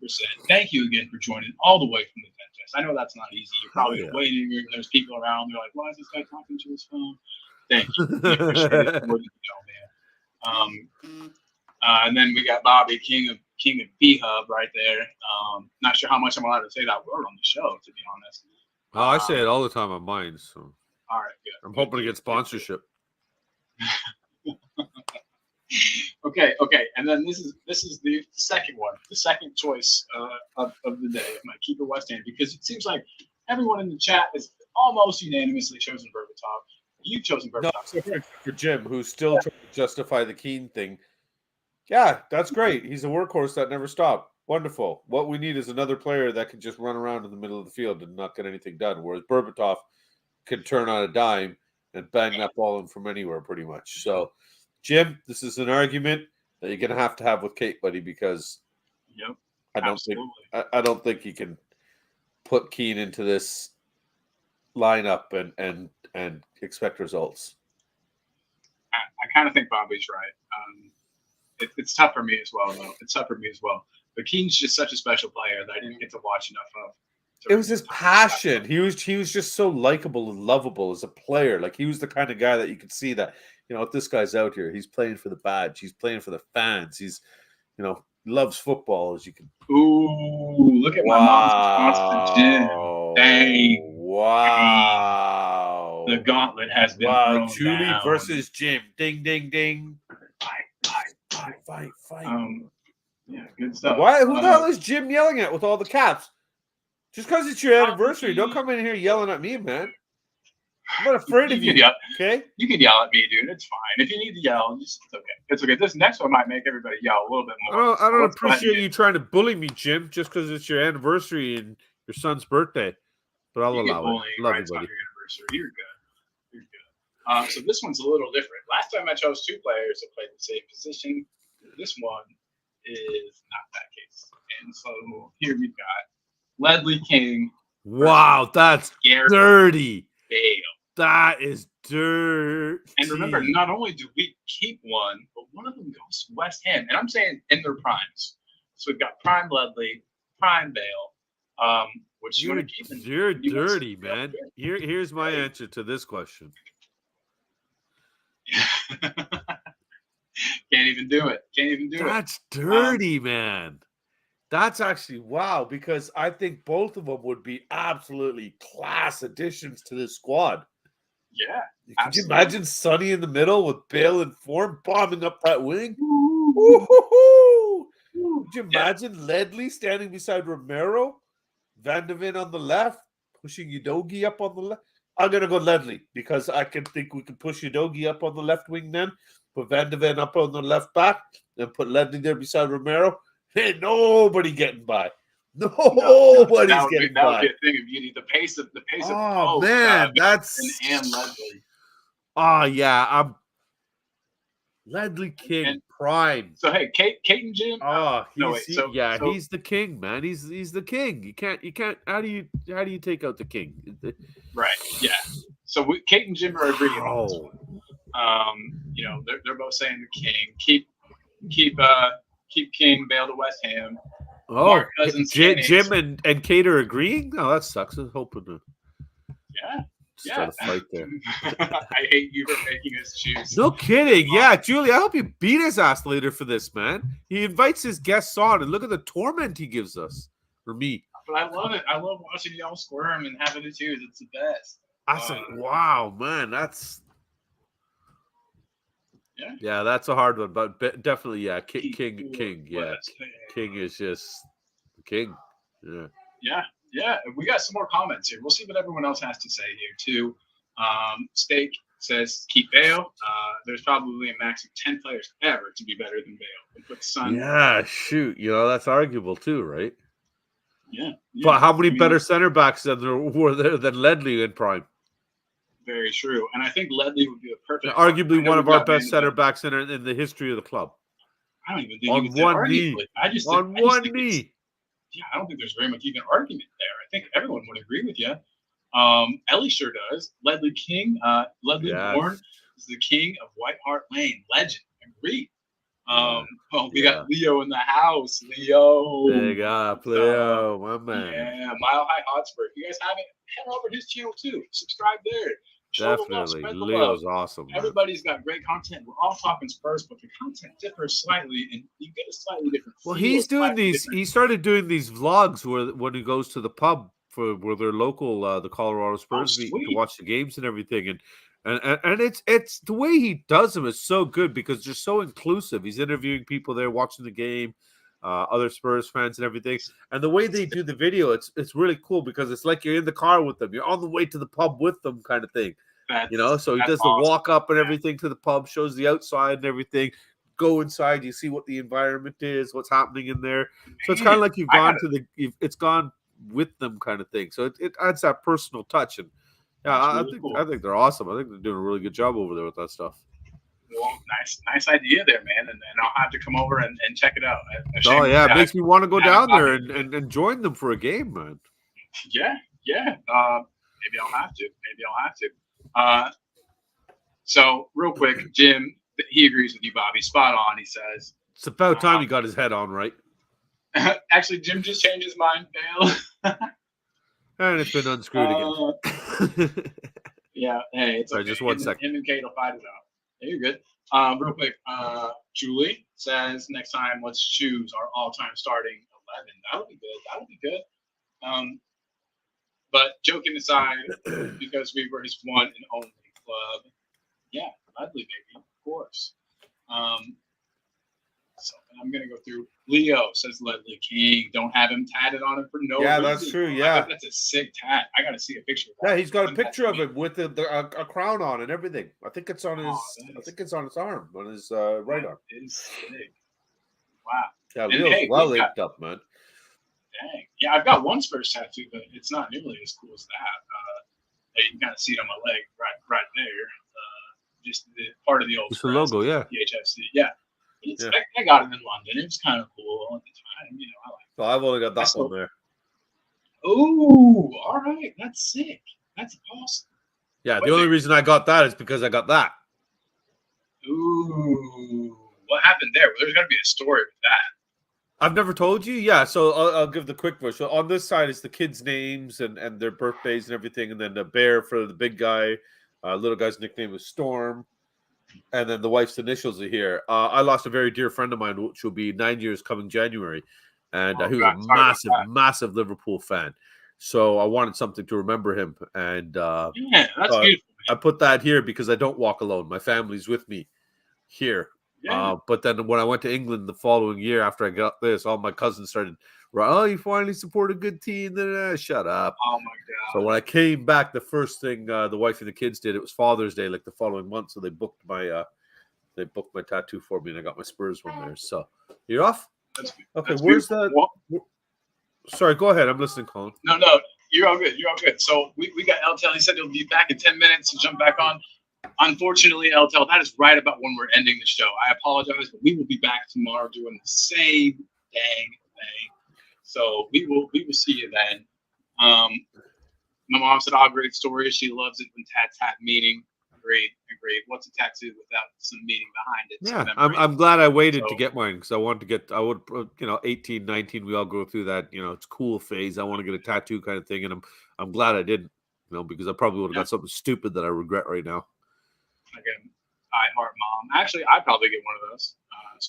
Thank you again for joining all the way from the Fen Fest. I know that's not easy. You're probably yeah. waiting, and there's people around. They're like, why is this guy talking to his phone? Thank you. We appreciate it more than you know, man. And then we got Bobby, King of B-Hub right there. Not sure how much I'm allowed to say that word on the show, to be honest. Oh, I say it all the time on mine. So All right, good. I'm hoping to get sponsorship. Okay, and then this is the second one, the second choice of the day. I might keep it West Ham because it seems like everyone in the chat is almost unanimously chosen Berbatov. You've chosen No, Berbatov. for Jim, who's still trying to justify the Keane thing. Yeah, that's great. He's a workhorse that never stopped. Wonderful. What we need is another player that can just run around in the middle of the field and not get anything done, whereas Berbatov can turn on a dime and bang that ball in from anywhere pretty much. So, Jim, this is an argument that you're going to have with Kate, buddy, because Yep, I don't think you can put Keane into this lineup and expect results. I kind of think Bobby's right. It's tough for me as well, though. It's tough for me as well. But Keane's just such a special player that I didn't get to watch enough of. It was his passion. He was just so likable and lovable as a player. Like he was the kind of guy that you could see that, if this guy's out here, he's playing for the badge, he's playing for the fans, he's, loves football as you can. Ooh, look at my mom's response to Jim. Dang. Wow. The gauntlet has been thrown Julie down. versus Jim. Ding, ding, ding. Fight. Yeah, good stuff. Who the hell is Jim yelling at with all the caps? Just because it's your anniversary, don't come in here yelling at me, man. I'm not afraid of you. Okay? You can yell at me, dude. It's fine. If you need to yell, it's okay. It's okay. This next one might make everybody yell a little bit more. I don't appreciate you trying to bully me, Jim, just because it's your anniversary and your son's birthday. But I'll allow it. Love you, buddy. You're good. So this one's a little different. Last time I chose two players that played the same position. This one is not that case. And so here we've got Ledley King. Wow, that's dirty. Bale. That is dirty. And remember, not only do we keep one, but one of them goes to West Ham. And I'm saying in their primes. So we've got prime Ledley, prime Bale. Which you're dirty, man. Here's my answer to this question. Can't even do it. That's dirty, man. That's actually wow, because I think both of them would be absolutely class additions to this squad. Yeah. Could you imagine Sonny in the middle with Bale in form bombing up that wing? Could you imagine Ledley standing beside Romero? Van de Ven on the left, pushing Udogie up on the left. I'm going to go Ledley because I can think we can push Udogie up on the left wing then, put Van de Ven up on the left back, and put Ledley there beside Romero. Hey, nobody getting by. Nobody's getting by. That would be a thing of beauty. The pace of oh man, that's and Ledley. Oh yeah, I'm Ledley King, prime. So hey, Kate and Jim. Oh, he's he's the king, man. He's the king. You can't. How do you take out the king? Right. Yeah. So Kate and Jim are agreeing on this Oh. one. They're both saying the king. Keep King Bale to West Ham. Oh, Mark Cousins, Jim and Kate are agreeing. Oh, that sucks. I was hoping to start a fight there. I hate you for making us choose. No kidding. Yeah, Julie, I hope you beat his ass later for this, man. He invites his guests on, and look at the torment he gives us. For me. But I love it. I love watching y'all squirm and having to choose. It's the best. I said, wow, man, that's... Yeah, that's a hard one, but definitely, yeah, King, yeah. King is just king. Yeah. We got some more comments here. We'll see what everyone else has to say here, too. Steak says, keep Bale. There's probably a max of 10 players ever to be better than Bale. And put Son. Yeah, shoot. That's arguable, too, right? Yeah. But how many better center backs were there than Ledley in prime? Very true. And I think Ledley would be a perfect... Arguably one of our best center backs in the history of the club. I don't even think on one knee. On one knee. Yeah, I don't think there's very much even argument there. I think everyone would agree with you. Ellie sure does. Ledley King. Ledley Bourne is the king of White Hart Lane. Legend. Agreed. We got Leo in the house. Leo. Big up, Leo, my man. Yeah, Mile High Hotspur. If you guys haven't, head over to his channel too. Subscribe there. Definitely. Leo's awesome. Man. Everybody's got great content. We're all talking Spurs, but the content differs slightly, and you get a slightly different feel. Well, he's doing these. He started doing these vlogs when he goes to the pub where they're local, the Colorado Spurs meet to watch the games and everything, and it's the way he does them is so good because they're so inclusive. He's interviewing people there watching the game, other Spurs fans and everything, and the way they do the video, it's really cool because it's like you're in the car with them, you're on the way to the pub with them, kind of thing. So he does the walk up and everything to the pub, shows the outside and everything. Go inside, you see what the environment is, what's happening in there. So it's kind of like it's gone with them, kind of thing. So it adds that personal touch, and I think they're awesome. I think they're doing a really good job over there with that stuff. Well, nice idea there, man. And I'll have to come over and check it out. It makes me want to go down there and join them for a game, man. Yeah. Maybe I'll have to. So real quick, Jim, he agrees with you, Bobby. Spot on. He says it's about time he got his head on right. Actually, Jim just changed his mind, Bale. And it's been unscrewed again. Yeah. Hey, it's sorry, just 1 second. Him and Kate will fight it out. Hey, you're good. Real quick, Julie says next time let's choose our all-time starting 11. That'll be good. But joking aside, because we were his one and only club, yeah, Ledley, baby, of course. So I'm gonna go through. Leo says Ledley King. Don't have him tatted on him for no reason. Yeah, that's true. Yeah, that's a sick tat. I gotta see a picture of that. Yeah, he's got a picture of him with a crown on and everything. I think it's on his. I think it's on his arm, on his right arm. It's sick. Wow. Yeah, Leo's well linked up, man. Dang. Yeah, I've got one Spurs tattoo, but it's not nearly as cool as that. You can kind of see it on my leg right there. Just the part of the old. It's the logo, yeah. PHFC, yeah. I got it in London. It was kind of cool at the time, I like it. So I've only got that one there. Oh, all right. That's sick. That's awesome. Yeah, the only reason I got that is because I got that. Ooh, what happened there? Well, there's got to be a story with that. I've never told you. Yeah, so I'll give the quick version. So on this side is the kids' names and their birthdays and everything, and then the bear for the big guy. Little guy's nickname was Storm. And then the wife's initials are here. I lost a very dear friend of mine, which will be 9 years coming January. And he was a massive Liverpool fan. So I wanted something to remember him. And that's beautiful. I put that here because I don't walk alone. My family's with me here. Yeah. But then when I went to England the following year after I got this, all my cousins started, you finally support a good team. Then shut up. Oh, my God. So when I came back, the first thing the wife and the kids did, it was Father's Day, like the following month. So they booked my tattoo for me, and I got my Spurs one there. So you're off? Okay, where's that? Sorry, go ahead. I'm listening, Colin. No, you're all good. So we got Eltel. He said he'll be back in 10 minutes to jump back on. Unfortunately, LTL, that is right about when we're ending the show. I apologize, but we will be back tomorrow doing the same dang thing. So we will see you then. My mom said, "Oh, great story. She loves it when tats have meaning." Agreed. What's a tattoo without some meaning behind it? Yeah, Some I'm glad I waited to So- get mine because I wanted to get. I would, 18, 19. We all go through that. It's cool phase. I want to get a tattoo kind of thing, and I'm glad I didn't. Because I probably would have got something stupid that I regret right now. Again, I heart mom. Actually, I'd probably get one of those.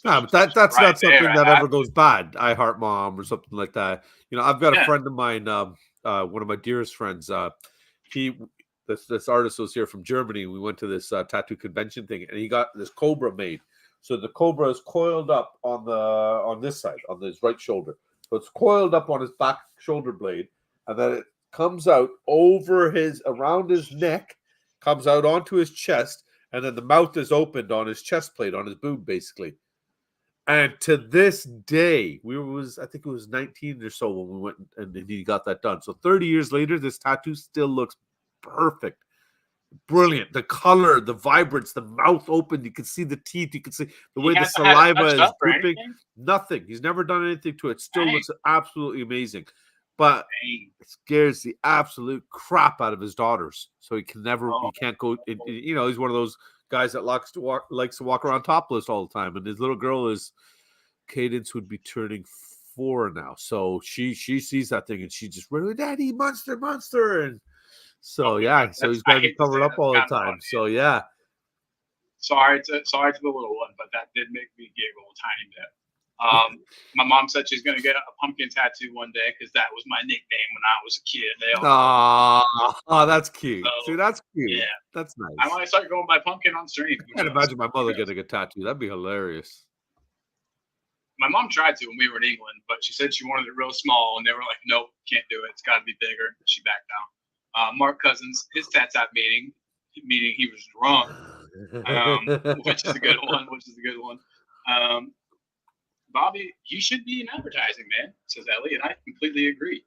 Yeah, but that's not something that ever goes bad. I heart mom or something like that. I've got a friend of mine, one of my dearest friends. This artist was here from Germany. We went to this tattoo convention thing, and he got this cobra made. So the cobra is coiled up on this side, on his right shoulder. So it's coiled up on his back shoulder blade, and then it comes out around his neck, comes out onto his chest, and then the mouth is opened on his chest plate, on his boob, basically. And to this day, I think it was 19 or so when we went and he got that done. So 30 years later, this tattoo still looks perfect. Brilliant. The color, the vibrance, the mouth open. You can see the teeth. You can see the way the saliva is dripping. Nothing. He's never done anything to it. Still looks absolutely amazing. But it scares the absolute crap out of his daughters. So he can't go. He's one of those guys that likes to walk around topless all the time. And his little girl Cadence would be turning 4 now. So she sees that thing and she just runs, "Daddy, monster." And so, so he's got to be covered up all the time. So, yeah. Sorry to the little one, but that did make me giggle a tiny bit. My mom said she's going to get a pumpkin tattoo one day because that was my nickname when I was a kid. That's cute. See, that's cute. Yeah. That's nice. I might start going by pumpkin on stream. I can't imagine my mother getting a tattoo. That'd be hilarious. My mom tried to when we were in England, but she said she wanted it real small, and they were like, "Nope, can't do it. It's got to be bigger." She backed down. Mark Cousins, his tats meeting he was drunk, which is a good one. Bobby, you should be in advertising, man, says Ellie, and I completely agree.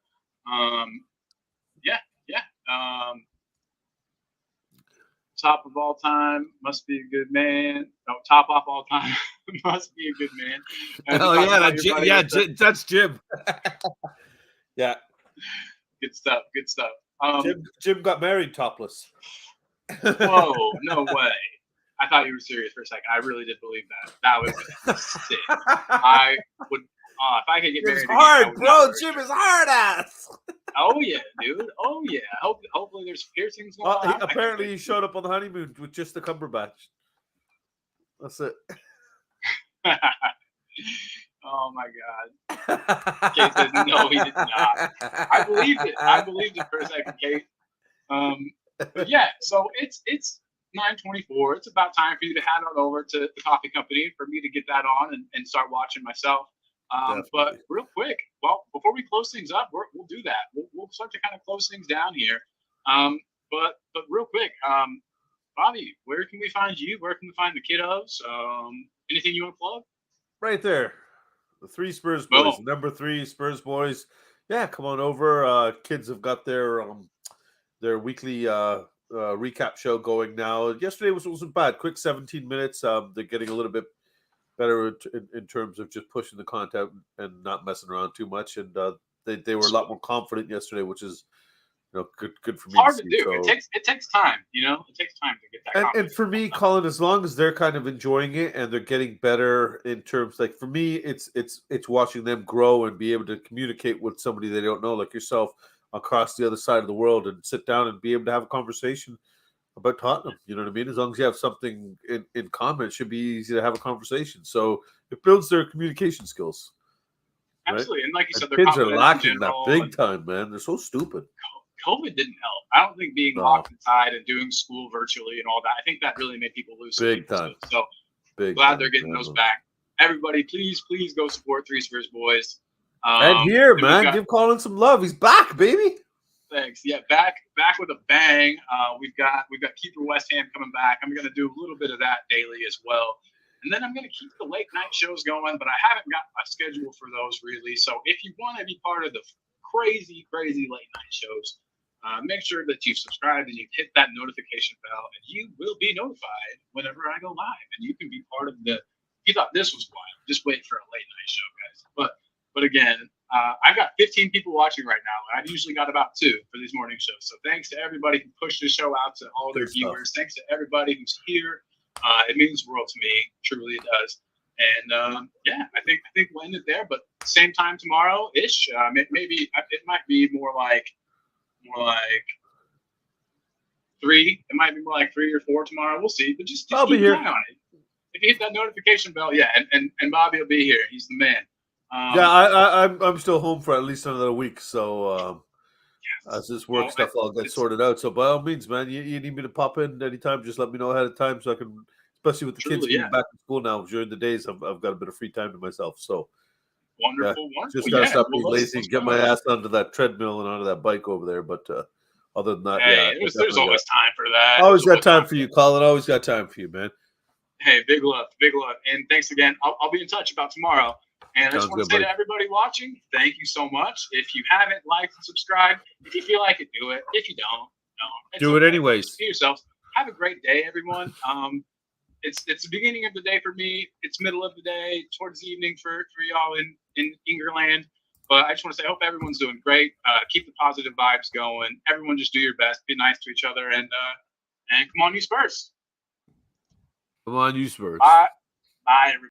Top of all time, must be a good man. No, top off all time, must be a good man. That's Jim. Yeah. Good stuff. Jim got married topless. Whoa, no way. I thought you were serious for a second. I really did believe that. That was sick. I would, if I could get married. It's hard, bro. Jim is hard ass. Oh yeah, dude. Oh yeah. Hopefully there's piercings going on. Apparently he showed up on the honeymoon with just the Cumberbatch. That's it. Oh my God. Kate says no, he did not. I believed it for a second, Kate. But yeah, so it's 9:24. It's about time for you to head on over to the coffee company for me to get that on and start watching myself. But real quick, well, before we close things up, we'll do that. We'll start to kind of close things down here. But real quick, Bobby, where can we find you? Where can we find the kiddos? Anything you want to plug? Right there. The 3 Spurs boys. Boom. Number 3 Spurs boys. Yeah, come on over. Kids have got their weekly recap show going now. Yesterday wasn't bad. Quick 17 minutes. They're getting a little bit better in terms of just pushing the content and not messing around too much. And they were a lot more confident yesterday, which is good for me. Hard to do. So. It takes time. It takes time to get that. And for me, Colin, as long as they're kind of enjoying it and they're getting better in terms, like for me, it's watching them grow and be able to communicate with somebody they don't know, like yourself, across the other side of the world, and sit down and be able to have a conversation about Tottenham. You know what I mean? As long as you have something in common, it should be easy to have a conversation. So it builds their communication skills. Absolutely. Right? And like you said, kids are lacking that big time, man. They're so stupid. COVID didn't help. I don't think being locked inside and doing school virtually and all that, I think that really made people lose big time. So glad they're getting those back. Everybody, please go support 3 Spurs boys. And here, man, give Colin some love. He's back, baby. Thanks. Yeah, back with a bang. We've got Keeper West Ham coming back. I'm going to do a little bit of that daily as well. And then I'm going to keep the late night shows going, but I haven't got a schedule for those really. So if you want to be part of the crazy late night shows, make sure that you've subscribed and you hit that notification bell, and you will be notified whenever I go live. And you can be part of the. If you thought this was wild, just wait for a late night show, guys. But again, I've got 15 people watching right now. I've usually got about 2 for these morning shows. So thanks to everybody who pushed the show out to all their viewers. Thanks to everybody who's here. It means the world to me. Truly, it does. And yeah, I think we'll end it there. But same time tomorrow ish. Maybe it might be more like 3. It might be more like 3 or 4 tomorrow. We'll see. But just I'll keep be here. an eye on it. If you hit that notification bell, yeah, and Bobby will be here. He's the man. I'm still home for at least another week, so as this work stuff all gets sorted out. So by all means, man, you need me to pop in anytime, just let me know ahead of time so I can, especially with the kids being back in school now during the days, I've got a bit of free time to myself. So wonderful. Just gotta stop being lazy and get my ass onto that treadmill and onto that bike over there. But other than that, there's always time for that. Always got time for you, Colin. Always got time for you, man. Hey, big love, and thanks again. I'll be in touch about tomorrow. And I just want to say to everybody watching, thank you so much. If you haven't liked and subscribed, if you feel like it, do it. If you don't, do it anyways. Do yourselves. Have a great day, everyone. It's the beginning of the day for me. It's middle of the day, towards the evening for y'all in Ingerland. But I just want to say, I hope everyone's doing great. Keep the positive vibes going. Everyone just do your best. Be nice to each other. And come on, you Spurs. Come on, you Spurs. Bye, everybody.